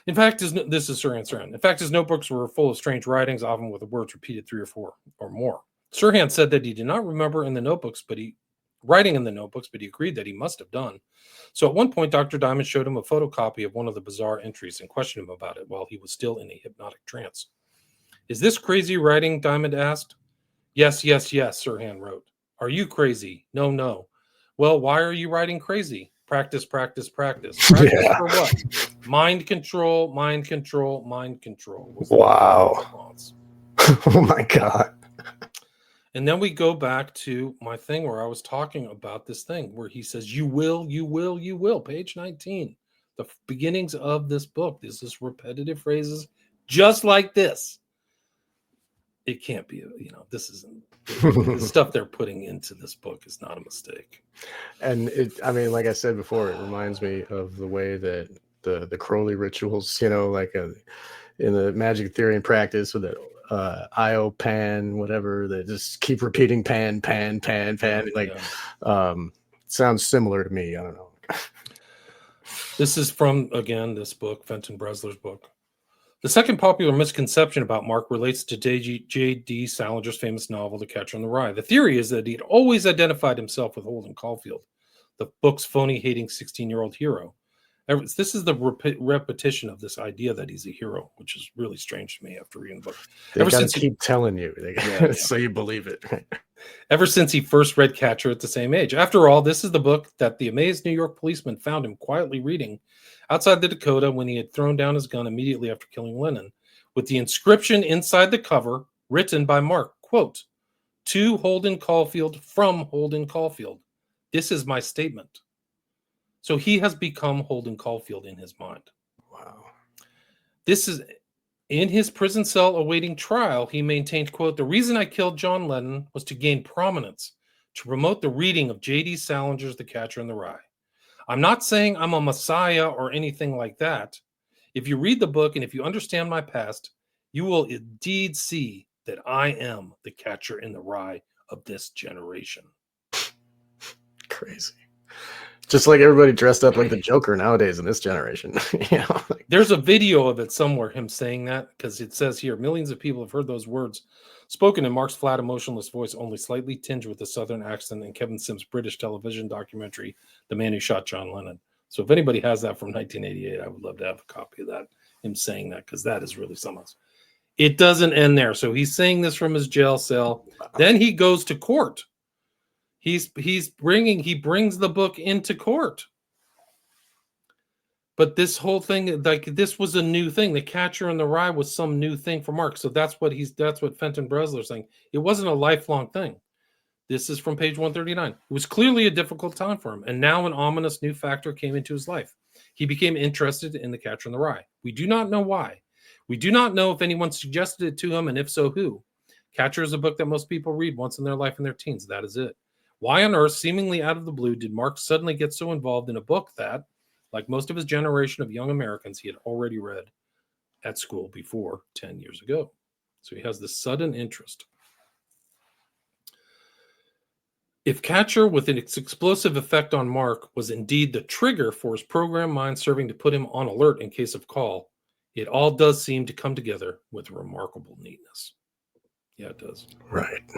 In fact, this is Sirhan. In fact, his notebooks were full of strange writings, often with the words repeated 3 or 4 or more. Sirhan said that he did not remember writing in the notebooks, but he agreed that he must have done. So at one point, Dr. Diamond showed him a photocopy of one of the bizarre entries and questioned him about it while he was still in a hypnotic trance. Is this crazy writing? Diamond asked. Yes, Sirhan wrote. Are you crazy? No. Well, why are you writing crazy? Practice. Practice Yeah. for what? Mind control. Wow. Oh my God. And then we go back to my thing where I was talking about this thing where he says, you will, page 19, the beginnings of this book. This is repetitive phrases just like this. It can't be, this isn't, the stuff they're putting into this book is not a mistake. And like I said before, it reminds me of the way that the Crowley rituals, like in the magic theory and practice with the Io pan, whatever, they just keep repeating pan. Like, sounds similar to me. I don't know. This is from, again, this book, Fenton Bresler's book. The second popular misconception about Mark relates to J.D. Salinger's famous novel, The Catcher in the Rye. The theory is that he'd always identified himself with Holden Caulfield, the book's phony-hating 16-year-old hero. This is the repetition of this idea that he's a hero, which is really strange to me after reading the book. They gotta keep telling you, so you believe it. Ever since he first read Catcher at the same age. After all, this is the book that the amazed New York policeman found him quietly reading outside the Dakota when he had thrown down his gun immediately after killing Lennon, with the inscription inside the cover written by Mark, quote, "To Holden Caulfield from Holden Caulfield. This is my statement." So he has become Holden Caulfield in his mind. Wow. This is in his prison cell awaiting trial. He maintained, quote, "The reason I killed John Lennon was to gain prominence, to promote the reading of J.D. Salinger's The Catcher in the Rye. I'm not saying I'm a messiah or anything like that. If you read the book and if you understand my past, you will indeed see that I am the catcher in the rye of this generation." Crazy. Just like everybody dressed up like the Joker nowadays in this generation. There's a video of it somewhere, him saying that, because it says here, millions of people have heard those words spoken in Mark's flat, emotionless voice, only slightly tinged with a Southern accent in Kevin Sims' British television documentary, The Man Who Shot John Lennon. So if anybody has that from 1988, I would love to have a copy of that, him saying that, because that is really something else. It doesn't end there. So he's saying this from his jail cell. Then he goes to court. He brings the book into court. But this whole thing, like, this was a new thing. The Catcher in the Rye was some new thing for Mark. So that's what Fenton Bresler's saying. It wasn't a lifelong thing. This is from page 139. It was clearly a difficult time for him, and now an ominous new factor came into his life. He became interested in The Catcher in the Rye. We do not know why. We do not know if anyone suggested it to him, and if so, who. Catcher is a book that most people read once in their life in their teens. That is it. Why on earth, seemingly out of the blue, did Mark suddenly get so involved in a book that, like most of his generation of young Americans, he had already read at school before 10 years ago? So he has this sudden interest. If Catcher, with its explosive effect on Mark, was indeed the trigger for his programmed mind serving to put him on alert in case of call, it all does seem to come together with remarkable neatness. Yeah, it does. Right.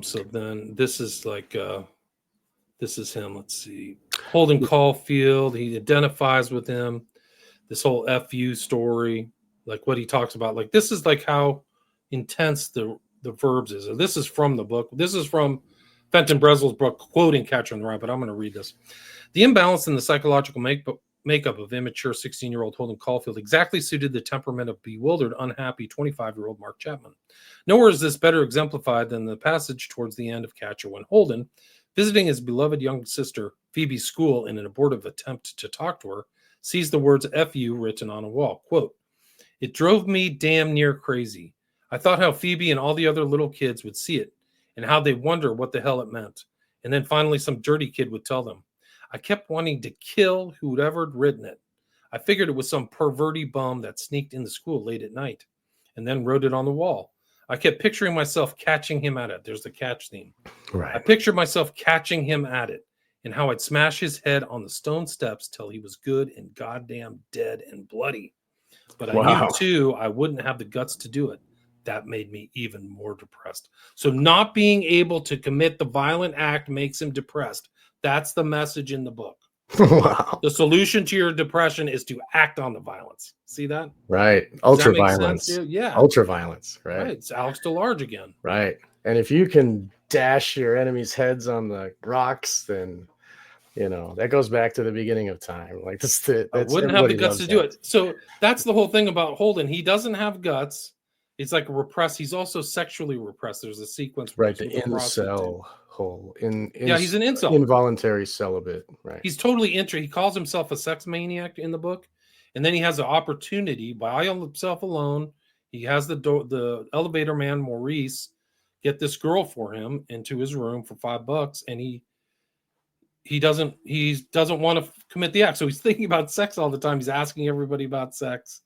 So then this is like, this is him. Let's see. Holden Caulfield. He identifies with him. This whole FU story, like what he talks about. Like, this is like how intense the verbs is. This is from the book. This is from Fenton Bresler's book, quoting Catcher in the Rye, but I'm going to read this. The imbalance in the psychological makeup of immature 16-year-old Holden Caulfield exactly suited the temperament of bewildered, unhappy 25-year-old Mark Chapman. Nowhere is this better exemplified than the passage towards the end of Catcher when Holden, visiting his beloved young sister Phoebe's school in an abortive attempt to talk to her, sees the words FU written on a wall. Quote, "It drove me damn near crazy. I thought how Phoebe and all the other little kids would see it and how they'd wonder what the hell it meant. And then finally some dirty kid would tell them. I kept wanting to kill whoever'd written it. I figured it was some perverty bum that sneaked into school late at night and then wrote it on the wall. I kept picturing myself catching him at it." There's the catch theme. Right. "I pictured myself catching him at it and how I'd smash his head on the stone steps till he was good and goddamn dead and bloody. But I knew, too, I wouldn't have the guts to do it. That made me even more depressed." So not being able to commit the violent act makes him depressed. That's the message in the book. Wow. The solution to your depression is to act on the violence. See that? Right. Does that make Ultra-violence. sense? Yeah. Ultra-violence. Right. Right. It's Alex DeLarge again. Right. And if you can dash your enemies' heads on the rocks, then, that goes back to the beginning of time. Like, I wouldn't have the guts to do it. So that's the whole thing about Holden. He doesn't have guts. It's like repressed. He's also sexually repressed. There's a sequence. Right. The incel hole. He's an incel. Involuntary celibate. Right. He's totally He calls himself a sex maniac in the book. And then he has an opportunity by himself alone. He has the elevator man, Maurice, get this girl for him into his room for $5. And he doesn't want to commit the act. So he's thinking about sex all the time. He's asking everybody about sex,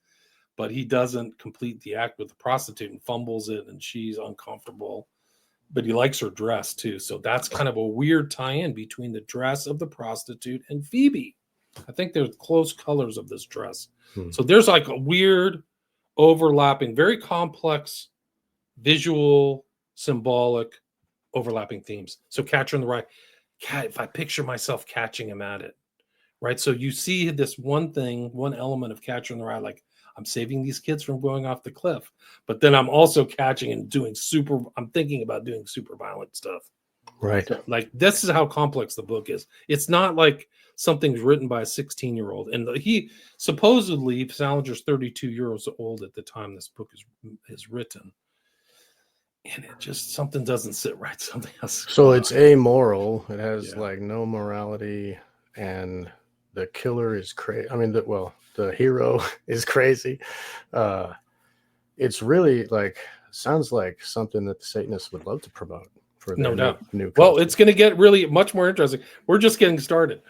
but he doesn't complete the act with the prostitute and fumbles it. And she's uncomfortable, but he likes her dress too. So that's kind of a weird tie-in between the dress of the prostitute and Phoebe. I think they're close colors of this dress. Hmm. So there's like a weird overlapping, very complex visual, symbolic, overlapping themes. So Catcher in the Rye, if I picture myself catching him at it, right? So you see this one thing, one element of Catcher in the Rye, like I'm saving these kids from going off the cliff, but then I'm also catching and doing I'm thinking about doing super violent stuff. Right. So, like, this is how complex the book is. It's not like something's written by a 16-year-old. And he supposedly, Salinger's 32 years old at the time this book is written. And it just, something doesn't sit right. Something else. So it's amoral. It has like no morality, and the killer is crazy. I mean, the hero is crazy. It's really like, sounds like something that the Satanists would love to promote. For no doubt. New well, it's going to get really much more interesting. We're just getting started.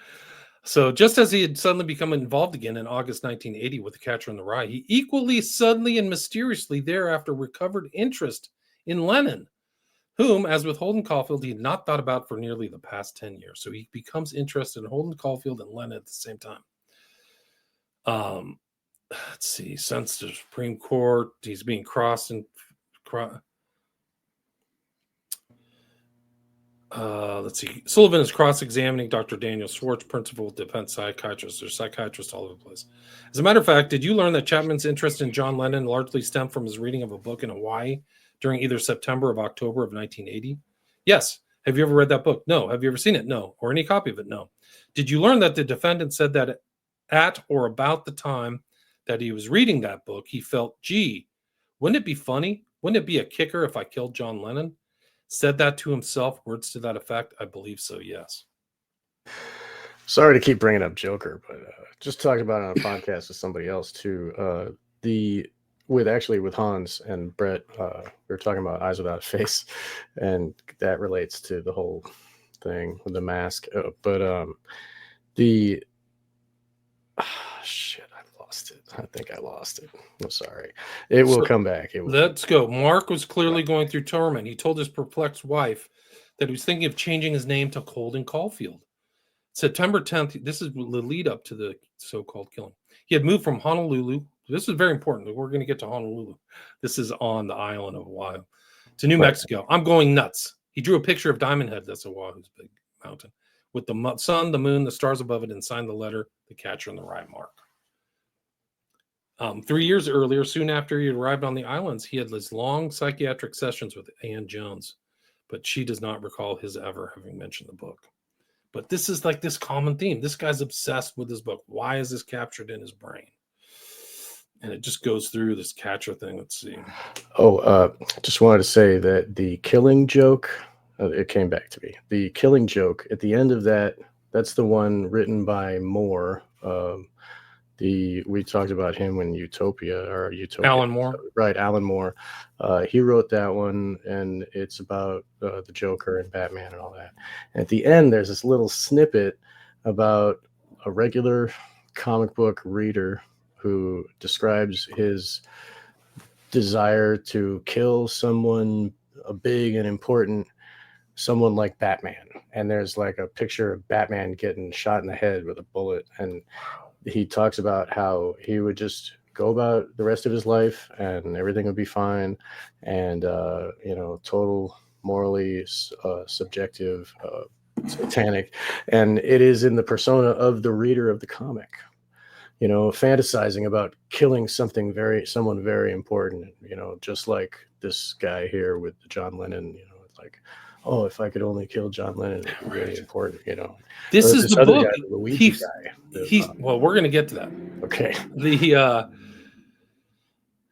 So just as he had suddenly become involved again in August 1980 with The Catcher in the Rye, he equally suddenly and mysteriously thereafter recovered interest in Lennon, whom, as with Holden Caulfield, he had not thought about for nearly the past 10 years. So he becomes interested in Holden Caulfield and Lennon at the same time. Let's see, since the Supreme Court, he's being let's see. Sullivan is cross-examining Dr. Daniel Schwartz, principal defense psychiatrist or psychiatrist all over the place. As a matter of fact, did you learn that Chapman's interest in John Lennon largely stemmed from his reading of a book in Hawaii during either September or October of 1980? Yes. Have you ever read that book? No. Have you ever seen it? No. Or any copy of it? No. Did you learn that the defendant said that at or about the time that he was reading that book, he felt, gee, wouldn't it be funny? Wouldn't it be a kicker if I killed John Lennon? Said that to himself, words to that effect? I believe so, yes. Sorry to keep bringing up Joker, but just talked about it on a podcast with somebody else too. With Hans and Brett, we were talking about Eyes Without a Face, and that relates to the whole thing with the mask. Shit, I lost it. I think I lost it. I'm sorry. It will come back. Let's go. Mark was clearly going through torment. He told his perplexed wife that he was thinking of changing his name to Holden Caulfield. September 10th, this is the lead up to the so-called killing. He had moved from Honolulu. This is very important. We're going to get to Honolulu. This is on the island of Oahu. To New Mexico. I'm going nuts. He drew a picture of Diamond Head, that's Oahu's big mountain, with the sun, the moon, the stars above it, and signed the letter, The Catcher in the Rye, Mark. 3 years earlier, soon after he arrived on the islands, he had his long psychiatric sessions with Ann Jones, but she does not recall his ever having mentioned the book. But this is like this common theme. This guy's obsessed with this book. Why is this captured in his brain? And it just goes through this catcher thing. Let's see. Just wanted to say that the killing joke, it came back to me. The killing joke at the end of that's the one written by Moore. We talked about him in Utopia. Alan Moore. Right, Alan Moore. He wrote that one, and it's about the Joker and Batman and all that. And at the end, there's this little snippet about a regular comic book reader who describes his desire to kill someone big and important, someone like Batman. And there's like a picture of Batman getting shot in the head with a bullet, and he talks about how he would just go about the rest of his life and everything would be fine. And, total morally subjective, satanic. And it is in the persona of the reader of the comic, fantasizing about killing someone very important, just like this guy here with John Lennon, like, oh, if I could only kill John Lennon, it would be really important, This is the book. Guy, the Luigi guy. Well, we're going to get to that. Okay.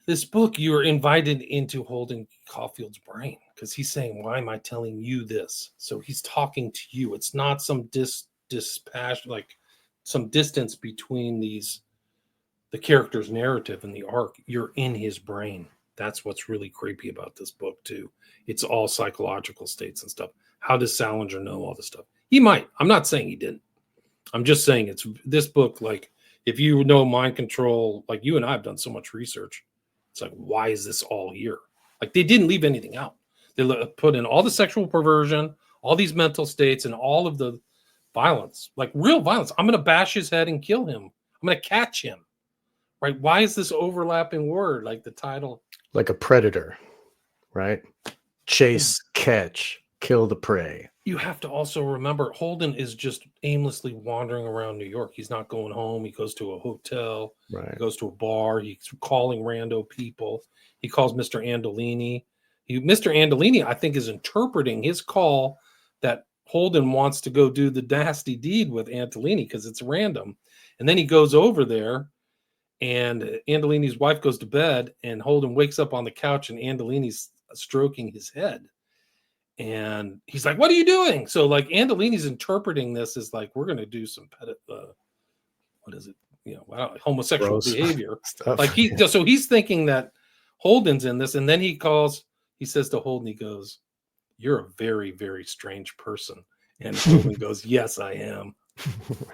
This book, you're invited into Holden Caulfield's brain because he's saying, why am I telling you this? So he's talking to you. It's not some dispassion, like some distance between the character's narrative and the arc. You're in his brain. That's what's really creepy about this book too. It's all psychological states and stuff. How does Salinger know all this stuff? He might. I'm not saying he didn't. I'm just saying it's this book. Like, if you know mind control, like you and I have done so much research, it's like, why is this all here? Like, they didn't leave anything out. They put in all the sexual perversion, all these mental states, and all of the violence, like real violence. I'm going to bash his head and kill him. I'm going to catch him. Right? Why is this overlapping word like the title? Like a predator, right? Chase, catch, kill the prey. You have to also remember Holden is just aimlessly wandering around New York. He's not going home. He goes to a hotel. Right. He goes to a bar. He's calling rando people. He calls Mr. Andolini. Mr. Andolini, I think, is interpreting his call that Holden wants to go do the nasty deed with Antolini because it's random. And then he goes over there, and Andolini's wife goes to bed, and Holden wakes up on the couch, and Andolini's stroking his head. And he's like, "What are you doing?" So, like, Andolini's interpreting this as like, we're going to do some what is it? Homosexual Gross behavior. stuff. Like so he's thinking that Holden's in this, and then he says to Holden, he goes, "You're a very, very strange person." And Holden goes, "Yes, I am."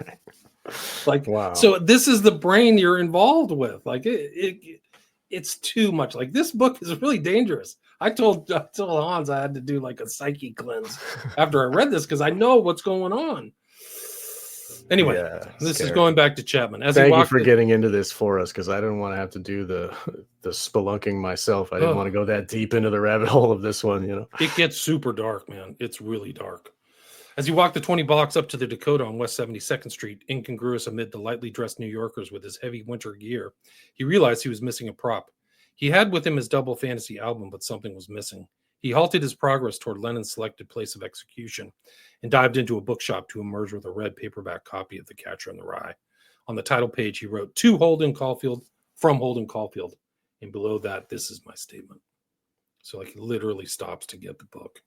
Right. Like, wow. So this is the brain you're involved with. Like it's too much. Like, this book is really dangerous. I told Hans I had to do like a psyche cleanse after I read this because I know what's going on. Anyway, this is going back to Chapman. Thank you for getting into this for us, because I didn't want to have to do the spelunking myself. I didn't want to go that deep into the rabbit hole of this one. It gets super dark, man. It's really dark. As he walked the 20 blocks up to the Dakota on West 72nd Street, incongruous amid the lightly dressed New Yorkers with his heavy winter gear, he realized he was missing a prop. He had with him his double fantasy album, but something was missing. He halted his progress toward Lennon's selected place of execution and dived into a bookshop to emerge with a red paperback copy of The Catcher in the Rye. On the title page, he wrote, "To Holden Caulfield, from Holden Caulfield." And below that, "This is my statement." So, like, he literally stops to get the book.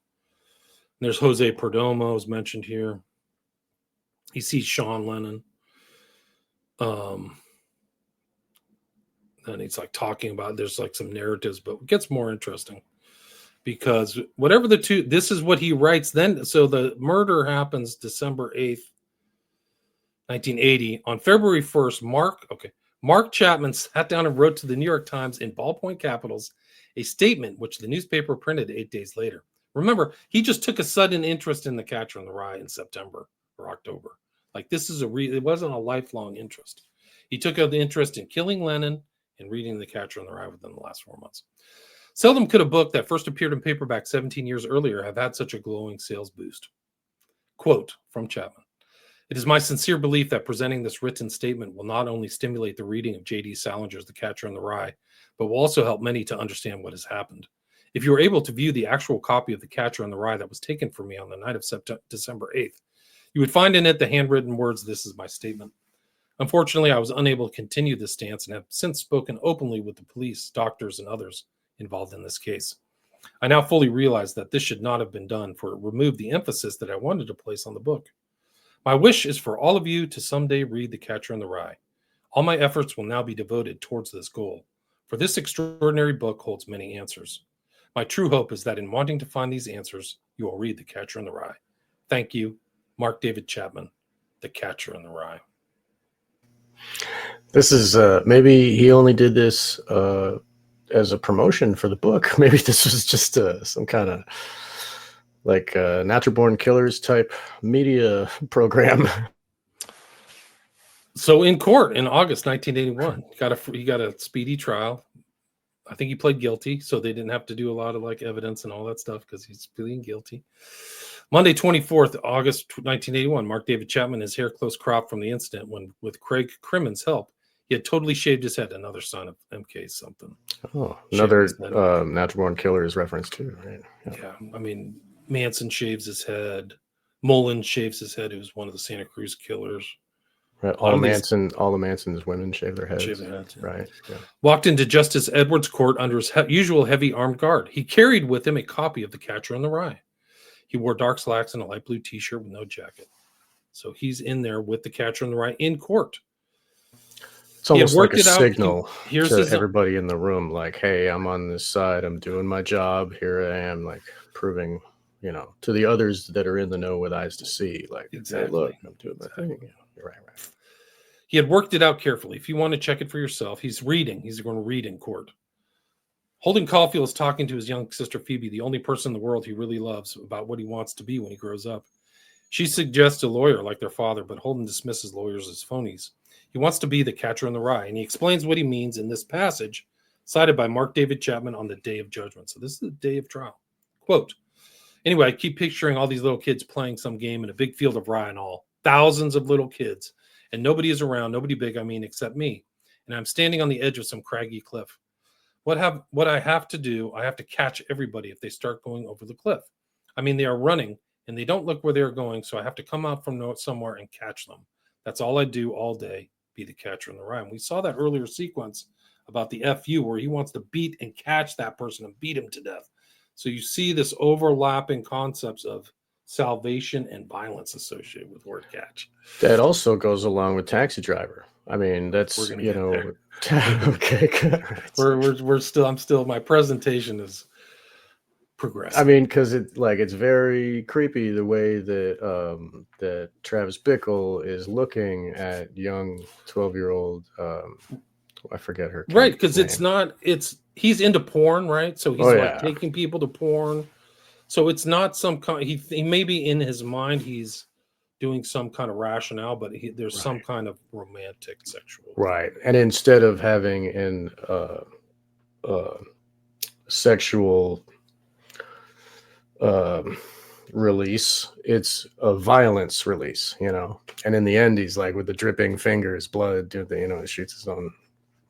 And there's Jose Perdomo is mentioned here. He sees Sean Lennon. And he's like talking about, there's like some narratives, but it gets more interesting because whatever this is what he writes then. So the murder happens December 8th, 1980. On February 1st, Mark Chapman sat down and wrote to the New York Times in ballpoint capitals a statement which the newspaper printed 8 days later. Remember, he just took a sudden interest in The Catcher in the Rye in September or October. Like, this is it wasn't a lifelong interest. He took an interest in killing Lennon and reading The Catcher in the Rye within the last 4 months. Seldom could a book that first appeared in paperback 17 years earlier have had such a glowing sales boost. Quote from Chapman: "It is my sincere belief that presenting this written statement will not only stimulate the reading of J.D. Salinger's The Catcher in the Rye, but will also help many to understand what has happened. If you were able to view the actual copy of The Catcher in the Rye that was taken from me on the night of December 8th, you would find in it the handwritten words, 'This is my statement.' Unfortunately, I was unable to continue this stance and have since spoken openly with the police, doctors, and others involved in this case. I now fully realize that this should not have been done, for it removed the emphasis that I wanted to place on the book. My wish is for all of you to someday read The Catcher in the Rye. All my efforts will now be devoted towards this goal, for this extraordinary book holds many answers. My true hope is that in wanting to find these answers, you will read The Catcher in the Rye. Thank you, Mark David Chapman, The Catcher in the Rye." This is maybe he only did this as a promotion for the book. Maybe this was just some kind of like Natural Born Killers type media program. So in court in August 1981, he got a speedy trial. I think he pled guilty, so they didn't have to do a lot of like evidence and all that stuff because he's pleading guilty. Monday, 24th August 1981, Mark David Chapman, his hair close cropped from the incident when, with Craig Crimmon's help, he had totally shaved his head. Another son of MK something. Oh, another Natural Born Killers reference too, right? Yeah, I mean, Manson shaves his head. Mullen shaves his head. He was one of the Santa Cruz killers. Right. All the Manson's women shave their heads. Yeah. Right. Yeah. Walked into Justice Edwards' court under his usual heavy armed guard. He carried with him a copy of The Catcher in the Rye. He wore dark slacks and a light blue T-shirt with no jacket. So he's in there with The Catcher in the Rye in court. It's almost like a signal to everybody in the room, like, "Hey, I'm on this side. I'm doing my job. Here I am, like proving, to the others that are in the know with eyes to see, like, exactly. Hey, look, I'm doing my thing." You're right. He had worked it out carefully. If you want to check it for yourself, he's reading. He's going to read in court. Holden Caulfield is talking to his young sister Phoebe, the only person in the world he really loves, about what he wants to be when he grows up. She suggests a lawyer like their father, but Holden dismisses lawyers as phonies. He wants to be the catcher in the rye, and he explains what he means in this passage cited by Mark David Chapman on the day of judgment. So this is the day of trial. Quote, anyway, I keep picturing all these little kids playing some game in a big field of rye and all. Thousands of little kids. And nobody is around, nobody big, I mean, except me. And I'm standing on the edge of some craggy cliff. What I have to do, I have to catch everybody if they start going over the cliff. I mean, they are running, and they don't look where they're going, so I have to come out from somewhere and catch them. That's all I do all day, be the catcher in the rye. And we saw that earlier sequence about the FU where he wants to beat and catch that person and beat him to death. So you see this overlapping concepts of salvation and violence associated with word catch. That also goes along with Taxi Driver. I mean, that's, you know, okay, good. I'm still, my presentation is progressing. I mean, because it's very creepy the way that that Travis Bickle is looking at young 12-year-old. I forget her. Right, because name. He's into porn, right? So he's taking people to porn. So it's not some kind. He maybe in his mind he's doing some kind of rationale, but there's some kind of romantic sexual. Right, and instead of having an sexual release, it's a violence release, you know. And in the end, he's like with the dripping fingers, blood, you know, shoots his own.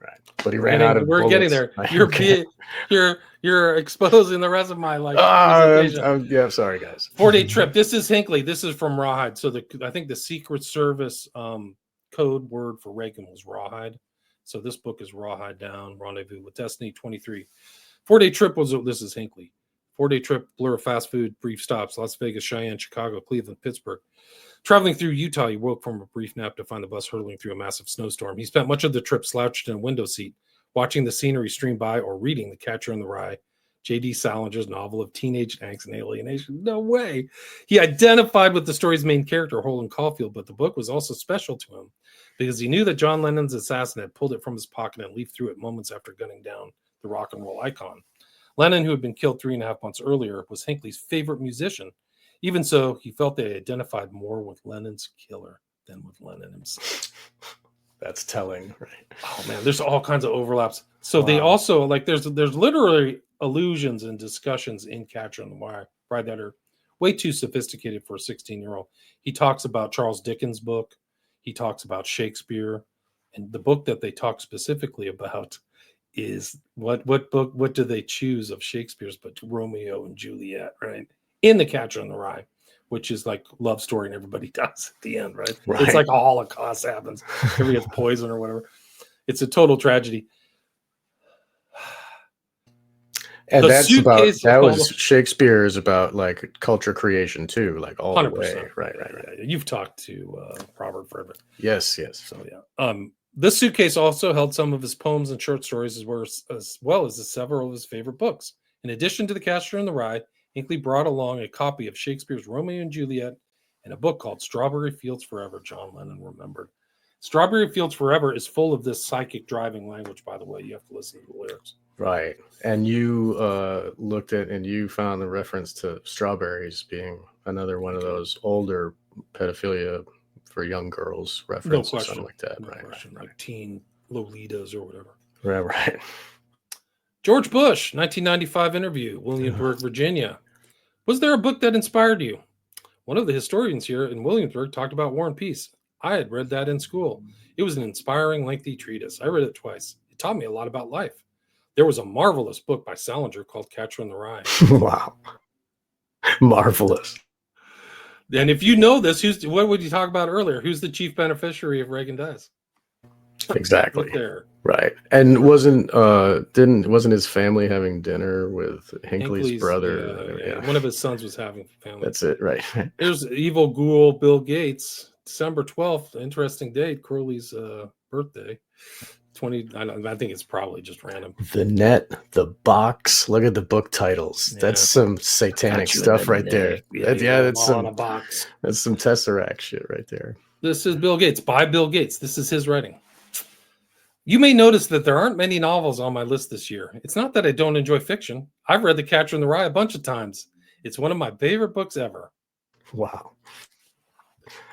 Right, but he ran out of. We're bullets. Getting there. You're exposing the rest of my yeah, sorry guys. 4-day trip. This is Hinckley. This is from Rawhide. So I think the Secret Service code word for Reagan was Rawhide. So this book is Rawhide Down, Rendezvous with Destiny 23. 4-day trip this is Hinckley. 4-day trip, blur of fast food, brief stops, Las Vegas, Cheyenne, Chicago, Cleveland, Pittsburgh. Traveling through Utah, he woke from a brief nap to find the bus hurtling through a massive snowstorm. He spent much of the trip slouched in a window seat, watching the scenery stream by or reading The Catcher in the Rye, J.D. Salinger's novel of teenage angst and alienation. No way. He identified with the story's main character, Holden Caulfield, but the book was also special to him because he knew that John Lennon's assassin had pulled it from his pocket and leafed through it moments after gunning down the rock and roll icon. Lennon, who had been killed 3.5 months earlier, was Hinckley's favorite musician. Even so, he felt they identified more with Lennon's killer than with Lennon himself. That's telling, right? Oh man, there's all kinds of overlaps. So they also there's literally allusions and discussions in Catcher in the Rye that are way too sophisticated for a 16-year-old. He talks about Charles Dickens' book. He talks about Shakespeare, and the book that they talk specifically about is what do they choose of Shakespeare's but Romeo and Juliet, right? In The Catcher in the Rye, which is like love story and everybody dies at the end, right? It's like a Holocaust happens. Everybody gets poisoned or whatever. It's a total tragedy. And that was Shakespeare is about like culture creation too, like all 100%. The way. Right. You've talked to Robert Frederick. Yes. So yeah. This suitcase also held some of his poems and short stories as well as several of his favorite books. In addition to The Catcher in the Rye, Hinckley brought along a copy of Shakespeare's Romeo and Juliet and a book called Strawberry Fields Forever, John Lennon remembered. Strawberry Fields Forever is full of this psychic driving language, by the way. You have to listen to the lyrics. Right. And you looked at and you found the reference to strawberries being another one of those older pedophilia for young girls references, something like that. Right. Like teen Lolitas or whatever. Right. George Bush, 1995 interview, Williamsburg, Virginia. Was there a book that inspired you? One of the historians here in Williamsburg talked about War and Peace. I had read that in school. It was an inspiring, lengthy treatise. I read it twice. It taught me a lot about life. There was a marvelous book by Salinger called Catcher in the Rye. Wow. Marvelous. And if you know this, what would you talk about earlier? Who's the chief beneficiary if Reagan dies? Exactly. Right there. Right. And wasn't his family having dinner with Hinckley's brother? Yeah. One of his sons was having family. That's it, right. There's evil ghoul Bill Gates, December 12th, interesting date, Crowley's birthday. I think it's probably just random. The net, the box. Look at the book titles. Yeah. That's some satanic stuff right there. That's some a box. That's some Tesseract shit right there. This is Bill Gates, by Bill Gates. This is his writing. You may notice that there aren't many novels on my list this year. It's not that I don't enjoy fiction. I've read The Catcher in the Rye a bunch of times. It's one of my favorite books ever. Wow.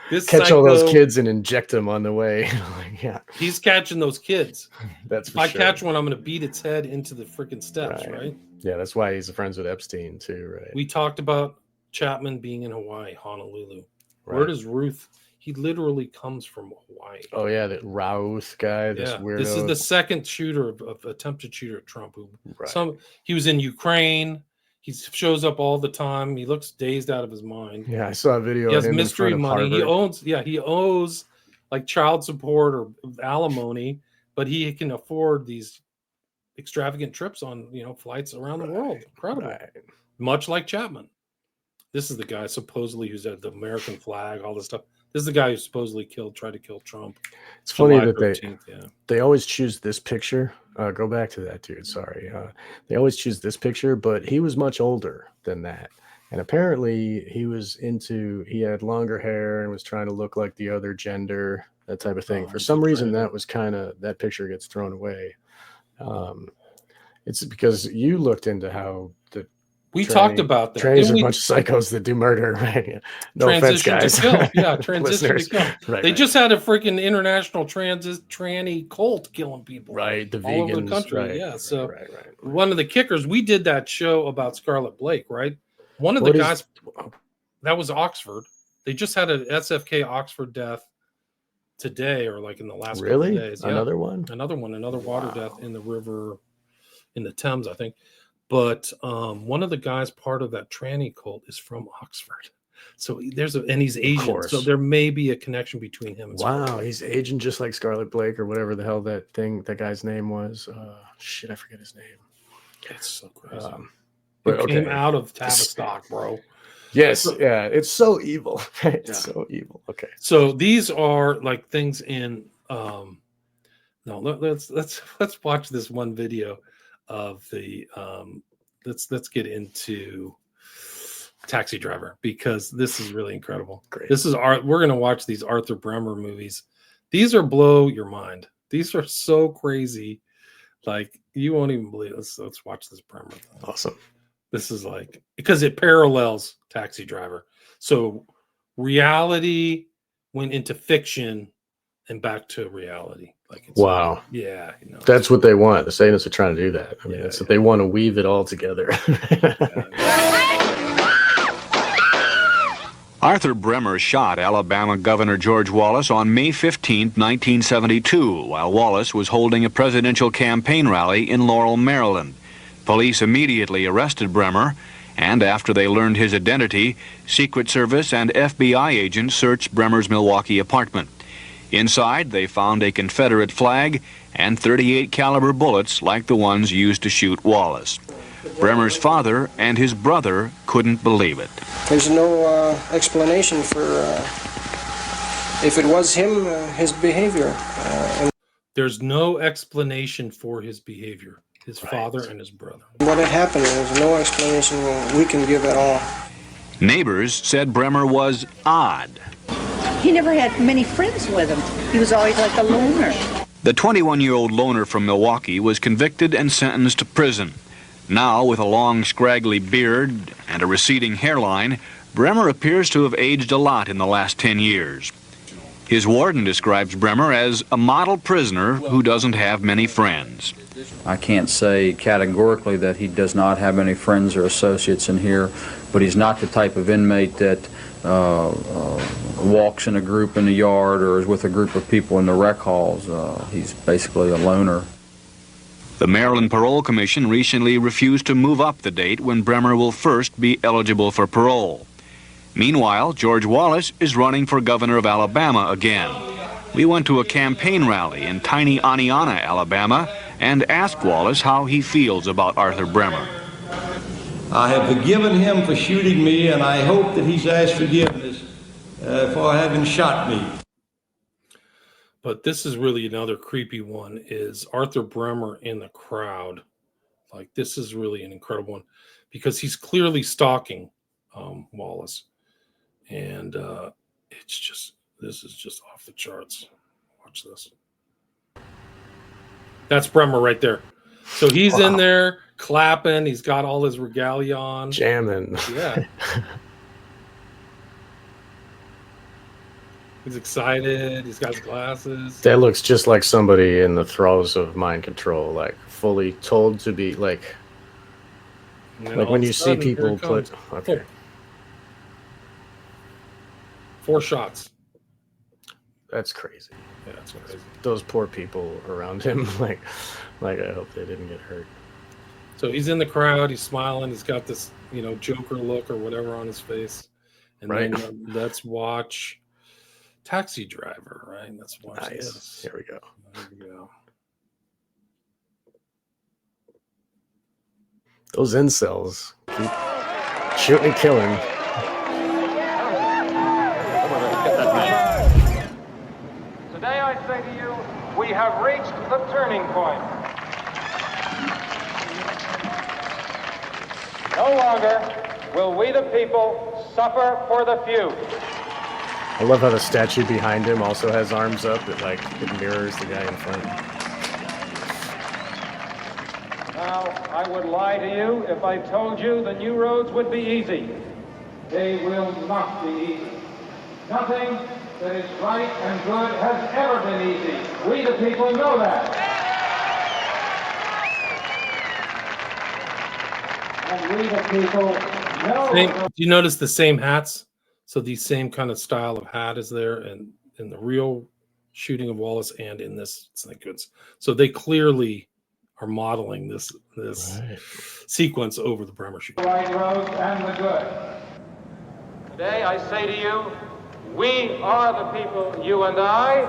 This catch all those psycho- kids and inject them on the way. Like, yeah, He's catching those kids. that's If for I sure. catch one, I'm going to beat its head into the freaking steps, right? Yeah, that's why he's friends with Epstein too, right? We talked about Chapman being in Hawaii, Honolulu. Where Right. does Ruth? He literally comes from Hawaii. Oh yeah, that Routh guy, this Yeah, weirdo. this is the second shooter of attempted shooter at Trump. Who Right. he was in Ukraine. He shows up all the time. He looks dazed out of his mind. Yeah, I saw a video He of has him mystery in front of money. Harvard. He owes like child support or alimony, but he can afford these extravagant trips on flights around the world. Incredible. Right. Much like Chapman. This is the guy supposedly who's at the American flag, all this stuff. This is the guy who supposedly tried to kill Trump. It's funny July that 13th, they always choose this picture. Go back to that, dude. Sorry. They always choose this picture, but he was much older than that. And apparently he had longer hair and was trying to look like the other gender, that type of thing. Oh, For some reason, incredible. that picture gets thrown away. It's because you looked into how we talked about that. Trannies are a bunch of psychos that do murder, right? Yeah. No offense, guys. To kill. Yeah, transition to kill. Right, they right. just had a freaking international tranny cult killing people. Right, the all vegans, over the country. right, Yeah, so right. one of the kickers, we did that show about Scarlet Blake, right? One of the guys, that was Oxford. They just had an SFK Oxford death today, or like in the last couple of days. Yeah. Another one, another water death in the river, in the Thames, I think. But one of the guys part of that tranny cult is from Oxford. So and he's Asian. So there may be a connection between him and Wow, he's Asian just like Scarlet Blake or whatever the hell that guy's name was. I forget his name. It's so crazy. But came out of Tavistock, bro. Yes, yeah, it's so evil. It's so evil. Okay. So these are like things in no, let's watch this one video of the let's get into Taxi Driver, because this is really incredible. Great. We're going to watch these Arthur Bremer movies. These are blow your mind. These are so crazy, like you won't even believe it. Let's watch this Bremer thing. Awesome. This is like, because it parallels Taxi Driver. So reality went into fiction and back to reality. Like wow. Yeah. That's what they want. The Satanists are trying to do that. I mean, that's what they want to weave it all together. Arthur Bremer shot Alabama Governor George Wallace on May 15, 1972, while Wallace was holding a presidential campaign rally in Laurel, Maryland. Police immediately arrested Bremer, and after they learned his identity, Secret Service and FBI agents searched Bremer's Milwaukee apartment. Inside, they found a Confederate flag and .38 caliber bullets like the ones used to shoot Wallace. Bremer's father and his brother couldn't believe it. There's no explanation for if it was him, his behavior. There's no explanation for his behavior, his father and his brother. What had happened, there's no explanation we can give at all. Neighbors said Bremer was odd. He never had many friends with him. He was always like a loner. The 21-year-old loner from Milwaukee was convicted and sentenced to prison. Now, with a long, scraggly beard and a receding hairline, Bremer appears to have aged a lot in the last 10 years. His warden describes Bremer as a model prisoner who doesn't have many friends. I can't say categorically that he does not have any friends or associates in here, but he's not the type of inmate that walks in a group in the yard or is with a group of people in the rec halls. He's basically a loner. The Maryland Parole Commission recently refused to move up the date when Bremer will first be eligible for parole. Meanwhile, George Wallace is running for governor of Alabama again. We went to a campaign rally in tiny Aniana, Alabama, and asked Wallace how he feels about Arthur Bremer. I have forgiven him for shooting me, and I hope that he's asked forgiveness for having shot me. But this is really another creepy one, is Arthur Bremer in the crowd. Like, this is really an incredible one, because he's clearly stalking Wallace. And this is just off the charts. Watch this. That's Bremer right there. So he's in there clapping. He's got all his regalia on. Jamming. Yeah. He's excited. He's got his glasses. That looks just like somebody in the throes of mind control, like fully told to be like when you see people put. Okay. 4 shots. That's crazy. Yeah, that's crazy. Those poor people around him, like I hope they didn't get hurt. So he's in the crowd. He's smiling. He's got this, Joker look or whatever on his face. And right. Then let's watch Taxi Driver. Right. Let's watch this. Here we go. There we go. Those incels keep shooting and killing. Today I say to you, we have reached the turning point. No longer will we the people suffer for the few. I love how the statue behind him also has arms up. It mirrors the guy in front. Now, I would lie to you if I told you the new roads would be easy. They will not be easy. Nothing that is right and good has ever been easy. We the people know that. And we the people know. Do you notice the same hats? So the same kind of style of hat is there in the real shooting of Wallace and in this. Thank goodness. So they clearly are modeling this right. sequence over the Bremer shooting. The right roads and the good. Today I say to you, we are the people, you and I,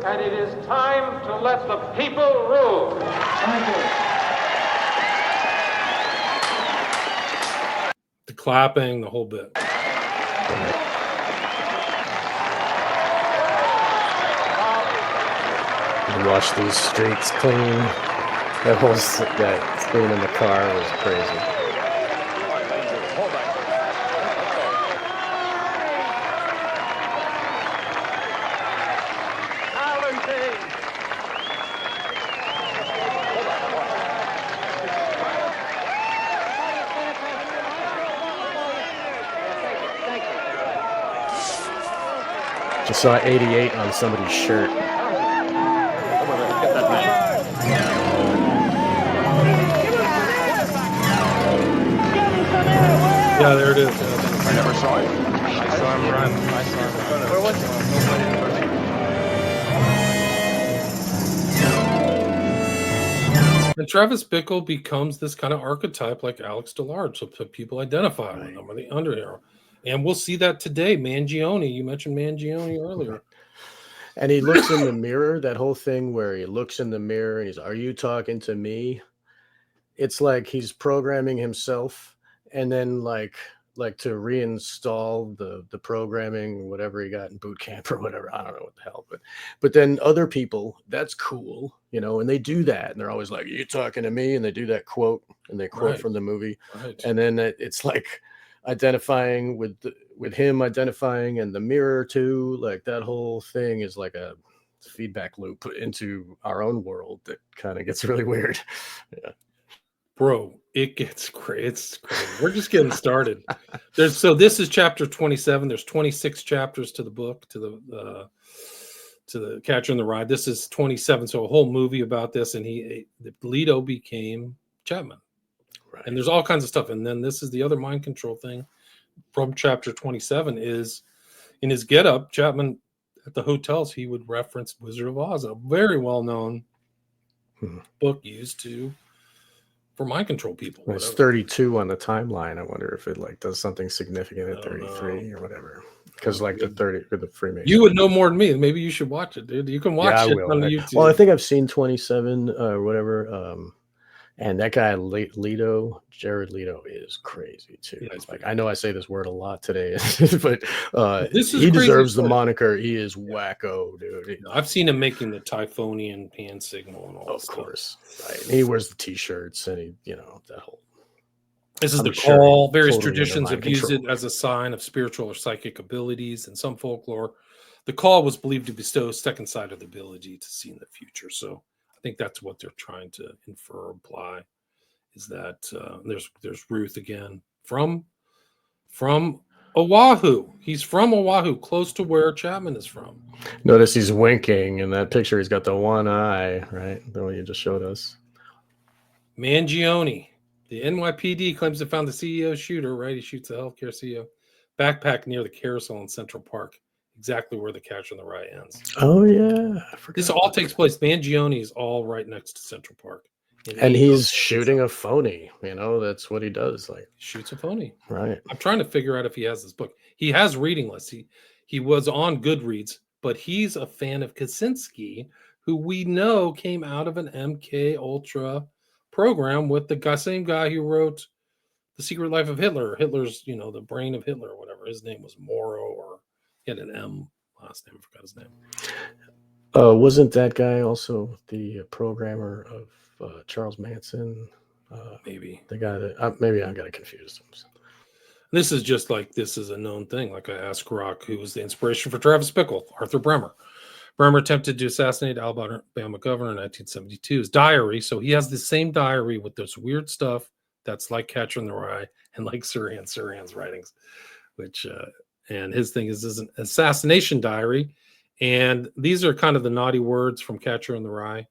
and it is time to let the people rule. Thank you. The clapping, the whole bit. You watch these streets clean. That whole guy cleaning in the car was crazy. Just saw 88 on somebody's shirt. Yeah, there it is. I never saw it. I saw him run. Where was it? And Travis Bickle becomes this kind of archetype like Alex Dillard. So people identify with him or the underhero. And we'll see that today. Mangione, you mentioned Mangione earlier. And he looks in the mirror, that whole thing where he looks in the mirror and he's, are you talking to me? It's like he's programming himself and then like to reinstall the programming, whatever he got in boot camp or whatever. I don't know what the hell, but then other people, that's cool, and they do that. And they're always like, are you talking to me? And they do that quote and they quote right. from the movie. Right. And then it's like identifying with him identifying and the mirror too. Like that whole thing is like a feedback loop into our own world that kind of gets really weird. Yeah. Bro, it gets great. It's great. We're just getting started. So this is chapter 27. There's 26 chapters to the book, to the Catcher in the Rye. This is 27. So a whole movie about this, and Leto became Chapman. Right. And there's all kinds of stuff. And then this is the other mind control thing from chapter 27 is in his getup, Chapman at the hotels, he would reference Wizard of Oz, a very well-known book used for mind control people. It's 32 on the timeline. I wonder if it does something significant at 33 or whatever. Because the Freemason. You would know more than me. Maybe you should watch it, dude. You can watch it on YouTube. Well, I think I've seen 27 or whatever. And that guy Jared Leto is crazy too. Yeah, I know I say this word a lot today, but he deserves the moniker. He is wacko, dude. I've seen him making the Typhonian hand signal and all. Of course, right. And he wears the T-shirts, and he, that whole. This is the call. Various traditions have used it as a sign of spiritual or psychic abilities. In some folklore, the call was believed to bestow second sight of the ability to see in the future. So I think that's what they're trying to infer or imply, is that there's Ruth again from Oahu. He's from Oahu, close to where Chapman is from. Notice he's winking in that picture. He's got the one eye, right? The one you just showed us. Mangione. The NYPD claims to have found the CEO's shooter, right? He shoots the healthcare CEO. Backpack near the carousel in Central Park, exactly where the Catcher in the Rye ends. Oh, yeah. I forgot. This all takes place. Mangione is all right next to Central Park. And he's shooting a phony. That's what he does. Like, shoots a phony. Right. I'm trying to figure out if he has this book. He has reading lists. He was on Goodreads, but he's a fan of Kaczynski, who we know came out of an MK Ultra program with the same guy who wrote The Secret Life of Hitler. Hitler's, the brain of Hitler or whatever. His name was Morrow, or he had an M last name. I forgot his name. Wasn't that guy also the programmer of Charles Manson? Maybe. The guy that maybe I got it confused. This is just like, this is a known thing. Like I asked Rock, who was the inspiration for Travis Bickle, Arthur Bremer. Bremer attempted to assassinate Alabama governor in 1972. His diary, so he has the same diary with this weird stuff that's like Catcher in the Rye and like Sirhan's writings, which, and his thing is an assassination diary. And these are kind of the naughty words from Catcher in the Rye.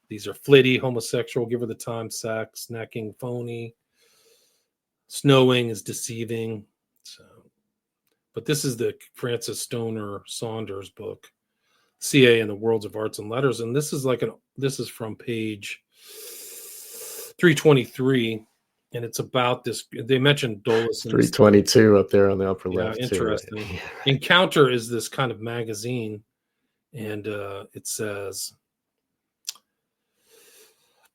These are flitty, homosexual, give her the time, sex, necking, phony. Snowing is deceiving. So, but this is the Francis Stoner Saunders book, CA and the Worlds of Arts and Letters. And this is this is from page 323. And it's about this. They mentioned Dulles. 322 up there on the upper left. Interesting. Too, right? Encounter is this kind of magazine. And it says,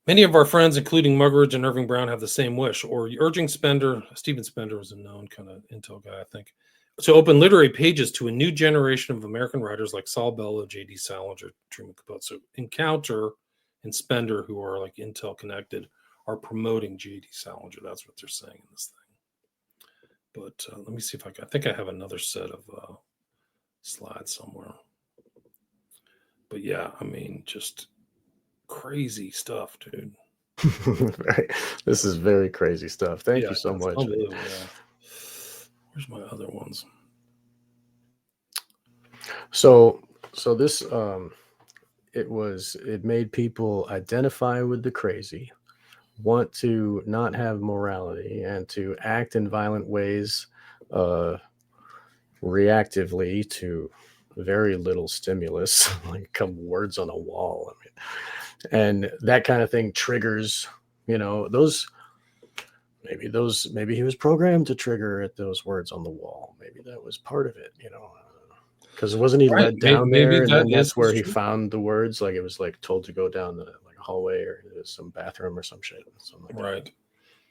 many of our friends, including Muggeridge and Irving Brown, have the same wish, or urging Spender. Stephen Spender was a known kind of intel guy, I think, to open literary pages to a new generation of American writers like Saul Bellow, J.D. Salinger, Truman Capote. So Encounter and Spender, who are like intel connected, are promoting J.D. Salinger. That's what they're saying in this thing. But let me see if I think I have another set of slides somewhere. But yeah, I mean, just crazy stuff, dude. Right. This is very crazy stuff. Thank you so much. Yeah. Where's my other ones? So this it made people identify with the crazy, want to not have morality, and to act in violent ways reactively to very little stimulus, like a couple words on a wall. I mean, and that kind of thing triggers, maybe he was programmed to trigger at those words on the wall. Maybe that was part of it, because wasn't he led down there, and then that's where he found the words. Like it was like told to go down the hallway or some bathroom or some shit. Something like right. That.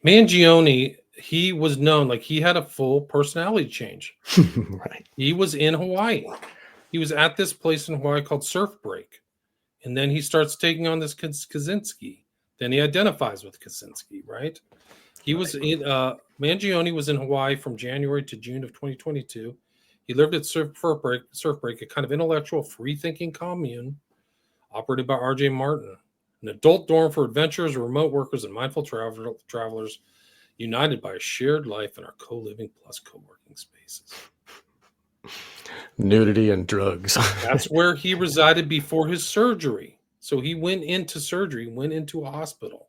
Mangione, he was known, like he had a full personality change. Right. He was in Hawaii. He was at this place in Hawaii called Surf Break. And then he starts taking on this Kaczynski. Then he identifies with Kaczynski, right? He was in, Mangione was in Hawaii from January to June of 2022. He lived at Surf Break, a kind of intellectual free-thinking commune operated by R.J. Martin, an adult dorm for adventurers, remote workers, and mindful travelers united by a shared life in our co-living plus co-working spaces. Nudity and drugs. That's where he resided before his surgery. So he went into surgery, went into a hospital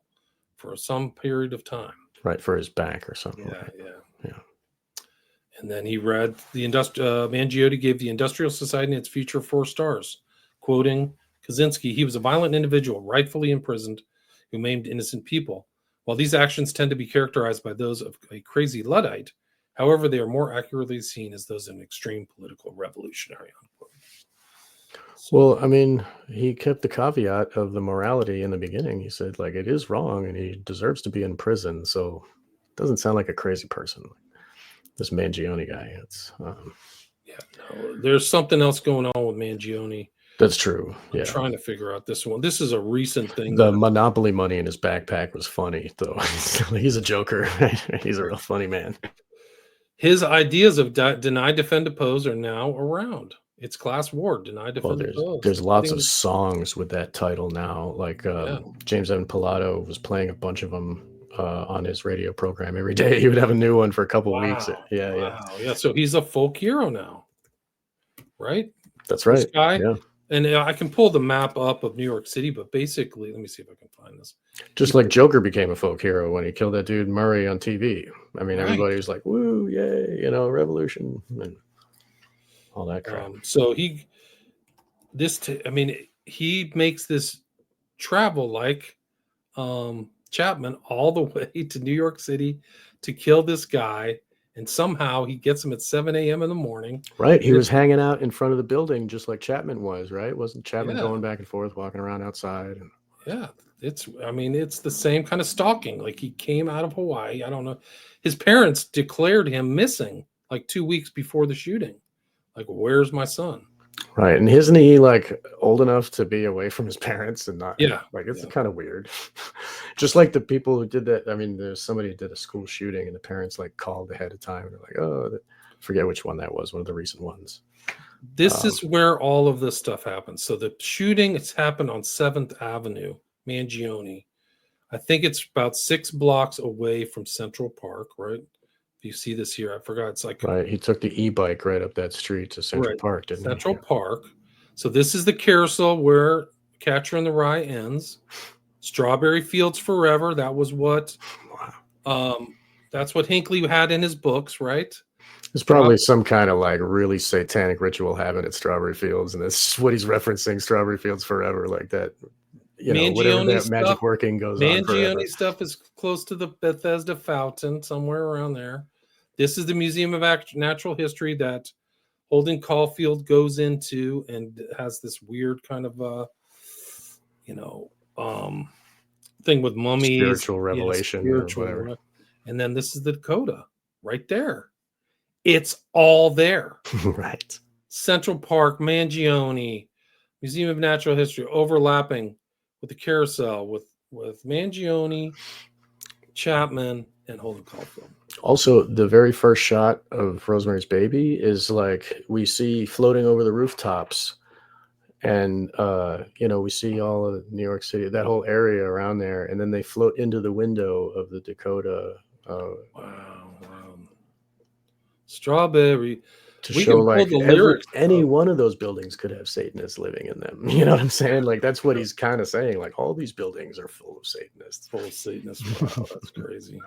for some period of time. Right, for his back or something. Yeah. And then he read Mangione gave the Industrial Society its feature 4 stars, quoting Kaczynski, he was a violent individual, rightfully imprisoned, who maimed innocent people. While these actions tend to be characterized by those of a crazy Luddite, however, they are more accurately seen as those of an extreme political revolutionary. Unquote. Well, I mean, he kept the caveat of the morality in the beginning. He said, like, it is wrong and he deserves to be in prison. So it doesn't sound like a crazy person. This Mangione guy. It's there's something else going on with Mangione. That's true. Yeah. I'm trying to figure out this one. This is a recent thing. The Monopoly money in his backpack was funny, though. He's a joker. He's a real funny man. His ideas of deny, defend, oppose are now around. It's class war. Deny, defend, oppose. There's lots of songs with that title now. Like James Evan Pilato was playing a bunch of them on his radio program every day. He would have a new one for a couple weeks. Yeah, Wow. Yeah. So he's a folk hero now, right? That's right. This guy. Yeah. And I can pull the map up of New York City, but basically, let me see if I can find this. Just like Joker became a folk hero when he killed that dude Murray on TV. I mean, everybody was like, "Woo, yay!" You know, revolution and all that crap. So he makes this travel like Chapman all the way to New York City to kill this guy, and somehow he gets him at 7 a.m. in the morning. Right, he was hanging out in front of the building just like Chapman was, right? Wasn't Chapman Yeah. going back and forth, walking around outside? And... Yeah, it's the same kind of stalking. Like he came out of Hawaii. I don't know. His parents declared him missing like 2 weeks before the shooting. Like, where's my son? Right, and isn't he like old enough to be away from his parents and not? Yeah, like it's kind of weird. Just like the people who did that. I mean, there's somebody who did a school shooting, and the parents like called ahead of time, and they're like, "Oh, forget which one that was. One of the recent ones." This is where all of this stuff happens. So the shooting, it's happened on 7th Avenue, Mangione. I think it's about 6 blocks away from Central Park, right? If you see this here, I forgot. It's like right. He took the e-bike right up that street to Central Park, didn't he? Central Park. So this is the carousel where Catcher in the Rye ends. Strawberry Fields Forever. That was what. That's what Hinckley had in his books, right? There's probably some kind of like really satanic ritual happening at Strawberry Fields, and that's what he's referencing. Strawberry Fields Forever, like that. You know, whatever that magic working goes on forever. Mangione stuff is close to the Bethesda Fountain, somewhere around there. This is the Museum of Natural History that Holden Caulfield goes into and has this weird kind of, thing with mummies. Spiritual revelation. Yeah, whatever. And then this is the Dakota right there. It's all there. Right. Central Park, Mangione, Museum of Natural History, overlapping with the carousel with Mangione, Chapman, and Holden Caulfield. Also, the very first shot of Rosemary's Baby is like we see floating over the rooftops, and we see all of New York City, that whole area around there, and then they float into the window of the Dakota. Wow. Strawberry. To we show can like pull the lyrics any one of those buildings could have Satanists living in them. You know what I'm saying? Like that's what he's kind of saying. Like all these buildings are full of Satanists. Full of Satanists. Wow, that's crazy.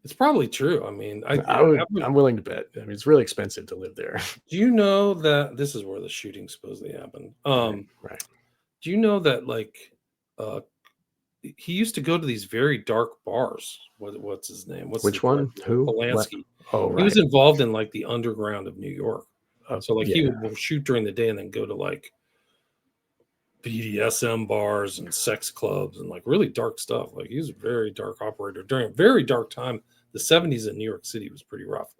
It's probably true. I mean, I'm willing to bet. I mean, it's really expensive to live there. Do you know that this is where the shooting supposedly happened? Right. Do you know that he used to go to these very dark bars? What's his name? Which one? Who? Polanski. Oh, right. He was involved in like the underground of New York. So he would shoot during the day and then go to like BDSM bars and sex clubs and like really dark stuff. Like he was a very dark operator during a very dark time. The 70s in New York City was pretty rough.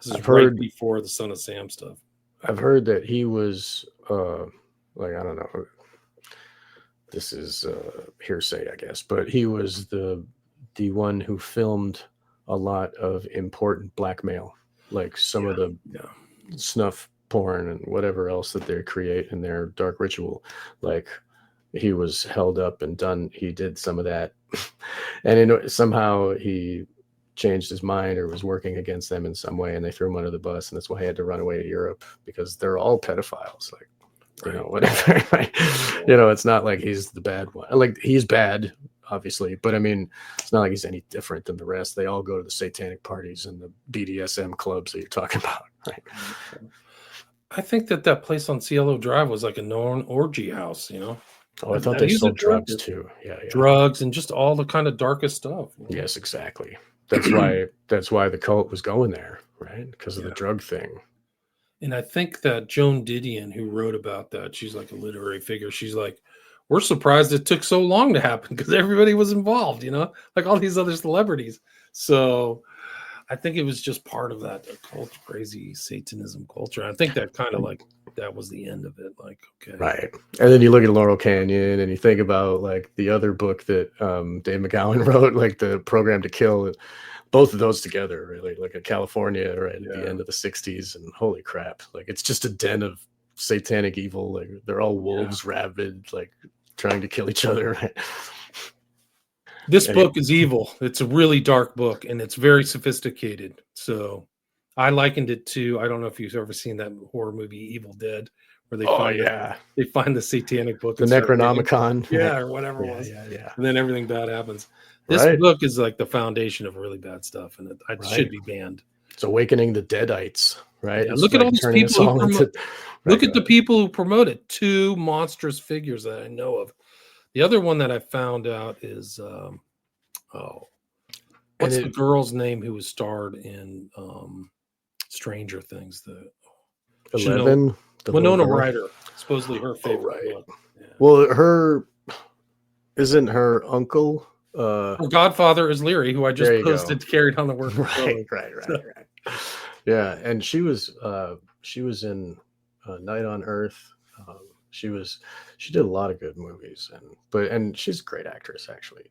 This is right before the Son of Sam stuff. I've heard that he was I don't know. This is hearsay, I guess, but he was the one who filmed a lot of important blackmail, like some of the snuff porn and whatever else that they create in their dark ritual. Like he was held up and he did some of that, and somehow he changed his mind or was working against them in some way, and they threw him under the bus, and that's why he had to run away to Europe, because they're all pedophiles. Like, whatever. It's not like he's the bad one. Like he's bad, obviously, but I mean, it's not like he's any different than the rest. They all go to the satanic parties and the BDSM clubs that you're talking about. Right? I think that place on Cielo Drive was like a known orgy house, Oh, I thought they sold drugs too. Yeah. Drugs and just all the kind of darkest stuff. Yes, exactly. That's why the cult was going there, right? Because of the drug thing. And I think that Joan Didion, who wrote about that, she's like a literary figure. She's like, we're surprised it took so long to happen because everybody was involved, like all these other celebrities. So I think it was just part of that cult, crazy Satanism culture. I think that kind of like that was the end of it. Like, okay. Right. And then you look at Laurel Canyon and you think about like the other book that Dave McCowan wrote, like the Program to Kill. Both of those together, really, like a California right at the end of the 60s, and holy crap, like it's just a den of satanic evil. Like they're all wolves, rabid, like trying to kill each other. Right? This book is evil. It's a really dark book, and it's very sophisticated. So I likened it to, I don't know if you've ever seen that horror movie Evil Dead, where they find the satanic book, the Necronomicon, or whatever it was, yeah, and then everything bad happens. This book is like the foundation of really bad stuff, and it should be banned. It's awakening the Deadites, right? Yeah, look at all these people who promote. Look at the people who promote it. 2 monstrous figures that I know of. The other one that I found out is what's the girl's name who was starred in Stranger Things? The 11. Winona Ryder. Supposedly her favorite book. Yeah. Well, isn't her uncle? Her godfather is Leary, who I just posted carried on the work. Right. Yeah, and she was in Night on Earth. She did a lot of good movies, and she's a great actress, actually.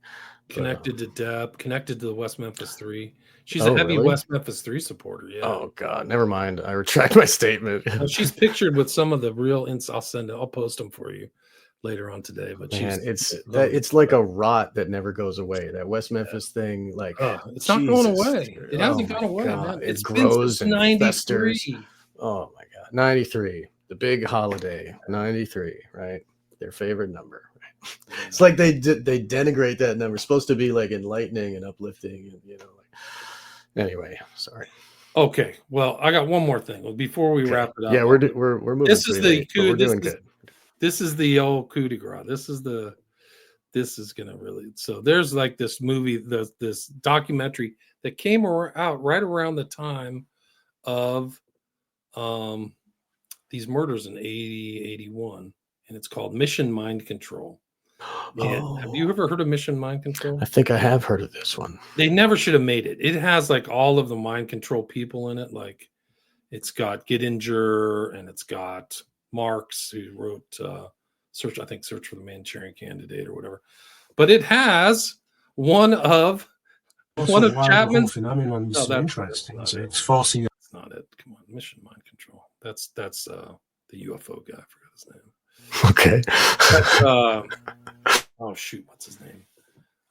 Connected to Deb, connected to the West Memphis 3. She's a heavy West Memphis 3 supporter. Yeah. Oh God, never mind. I retract my statement. She's pictured with some of the real I'll post them for you later on today. But it's like a rot that never goes away. That West Memphis thing, like it's not going away. It hasn't gone away. It grows and 93. Oh my God, 93, the big holiday, 93, right? Their favorite number. Right? It's like they denigrate that number. It's supposed to be like enlightening and uplifting, and Anyway, sorry. Okay, well, I got one more thing before we wrap it up. Yeah, we're moving. This is the coup. We're doing good. This is the old coup de grace. This is gonna really. So there's like this movie, this documentary that came out right around the time of these murders in 80, 81, and it's called Mission Mind Control. And have you ever heard of Mission Mind Control? I think I have heard of this one. They never should have made it. It has like all of the mind control people in it. Like it's got Gittinger and it's got Marx, who wrote Search for the Manchurian Candidate or whatever. But it has one of Chapman's phenomenon is interesting. So it's forcing. That's not it. Come on, Mission Mind Control. That's the UFO guy. I forgot his name. Okay. Oh shoot, what's his name?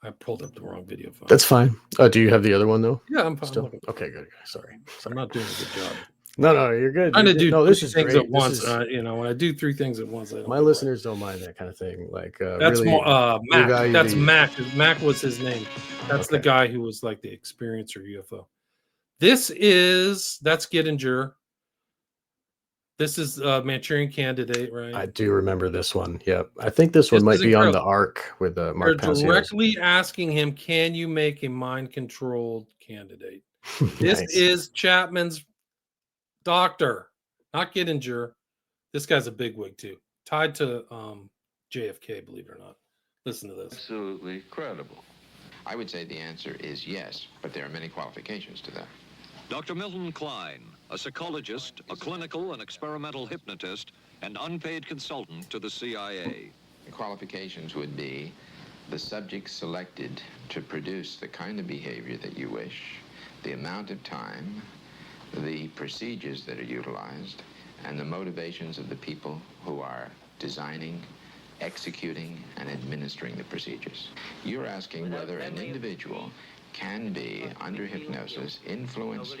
I pulled up the wrong video file. That's fine. Do you have the other one though? Yeah, I'm still okay. Good. Sorry, I'm not doing a good job. No, you're good. I'm trying to do this is things great. at once. When I do 3 things at once, my listeners don't mind that kind of thing. Like that's really, more Mac. That's Mac. Mac was his name. That's the guy who was like the experiencer UFO. That's Gittinger. This is Manchurian Candidate, right? I do remember this one. Yep. I think this one might be on the Arc with Mark Pancios. They're directly asking him, can you make a mind-controlled candidate? This is Chapman's doctor, not Gittinger. This guy's a bigwig, too. Tied to JFK, believe it or not. Listen to this. Absolutely credible. I would say the answer is yes, but there are many qualifications to that. Dr. Milton Klein, a psychologist, a clinical and experimental hypnotist, and unpaid consultant to the CIA. The qualifications would be the subject selected to produce the kind of behavior that you wish, the amount of time, the procedures that are utilized, and the motivations of the people who are designing, executing, and administering the procedures. You're asking whether an individual can be, under hypnosis, influenced,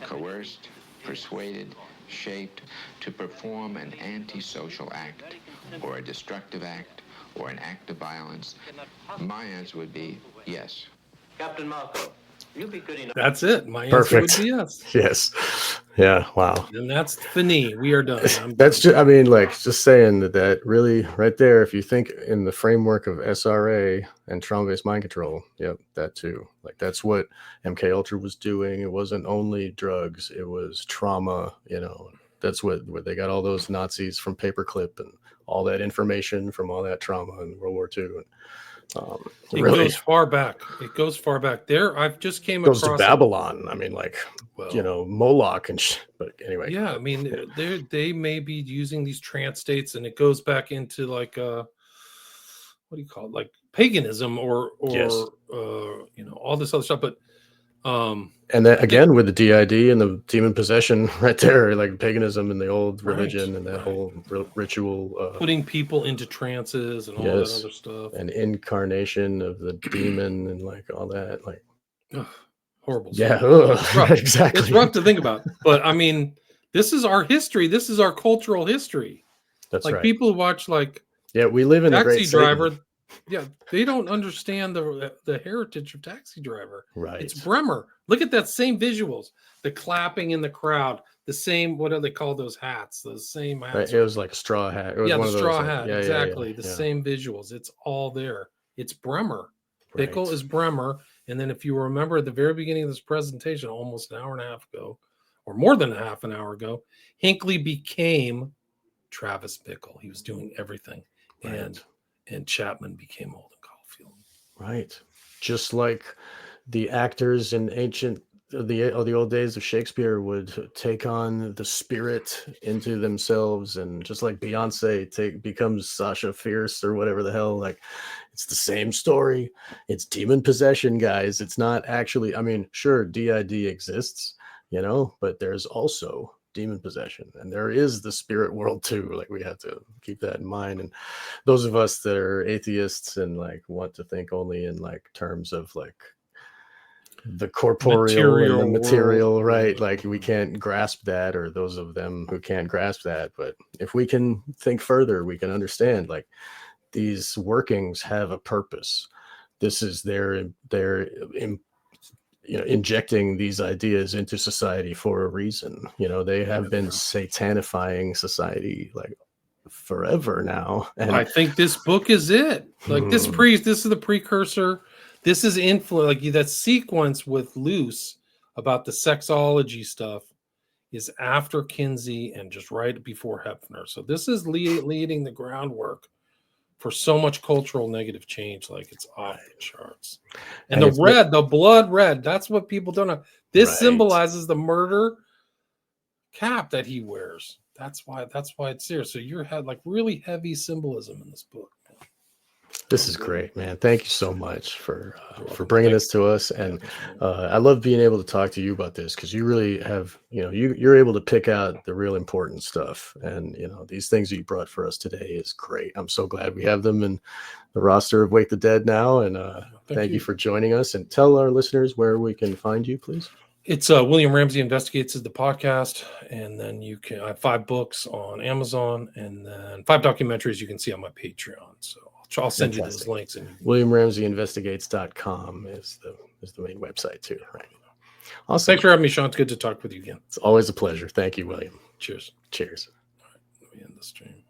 coerced, persuaded, shaped to perform an antisocial act, or a destructive act, or an act of violence. My answer would be yes. Captain Marco, you'll be good enough. That's it. My answer would be yes. Yes. Yeah. Wow. And that's fini. We are done. That's just, I mean, like, just saying that really right there, if you think in the framework of SRA and trauma-based mind control, yep, that too. Like, that's what MK Ultra was doing. It wasn't only drugs, it was trauma, that's where they got all those Nazis from Paperclip and all that information from all that trauma in World War II. It goes far back. There, I've just came across to Babylon. I mean, like, Moloch and but anyway. Yeah, I mean, they may be using these trance states, and it goes back into like what do you call it, like paganism or all this other stuff. But And then again with the DID and the demon possession right there, like paganism and the old religion and that whole ritual, putting people into trances and all that other stuff, and incarnation of the demon and like all that, like horrible. Yeah, it's rough. exactly. It's rough to think about, but I mean, this is our history. This is our cultural history. That's like right. People who watch we live in Taxi the great Driver. Satan. Yeah, they don't understand the heritage of Taxi Driver. Right. It's Bremer. Look at that same visuals, the clapping in the crowd, the same, what do they call those hats? Those same hats. Right. It was like a straw hat. It was yeah, one the of straw those, hat. like, Exactly. The same visuals. It's all there. It's Bremer. Pickle is Bremer. And then if you remember at the very beginning of this presentation, almost an hour and a half ago, or more than a half an hour ago, Hinckley became Travis Bickle. He was doing everything. Right. And Chapman became Holden Caulfield. Right. Just like the actors in the old days of Shakespeare would take on the spirit into themselves, and just like Beyonce becomes Sasha Fierce or whatever the hell, like it's the same story. It's demon possession, guys. It's not actually, I mean, sure, DID exists, but there's also demon possession, and there is the spirit world too. Like we have to keep that in mind. And those of us that are atheists and like want to think only in like terms of like the corporeal and the material world, right? Like we can't grasp that, or those of them who can't grasp that. But if we can think further, we can understand like these workings have a purpose. This is their injecting these ideas into society for a reason. They have been satanifying society like forever now. And I think this book is it. Like this is the precursor. This is influence, like that sequence with Luce about the sexology stuff is after Kinsey and just right before Hefner. So this is leading the groundwork for so much cultural negative change. Like it's off the charts. And the blood red, that's what people don't know. This symbolizes the murder cap that he wears. That's why it's here. So you had like really heavy symbolism in this book. This is great, man. Thank you so much for bringing this to us. And I love being able to talk to you about this, because you really have, you're able to pick out the real important stuff. And, these things that you brought for us today is great. I'm so glad we have them in the roster of Wake the Dead now. And thank you for joining us. And tell our listeners where we can find you, please. It's William Ramsey Investigates is the podcast. And then I have 5 books on Amazon, and then 5 documentaries you can see on my Patreon. So I'll send you those links. And WilliamRamseyInvestigates.com is the main website too, right? Awesome. Thanks for having me, Sean. It's good to talk with you again. It's always a pleasure. Thank you, William. Cheers. Cheers. All right, let me end the stream.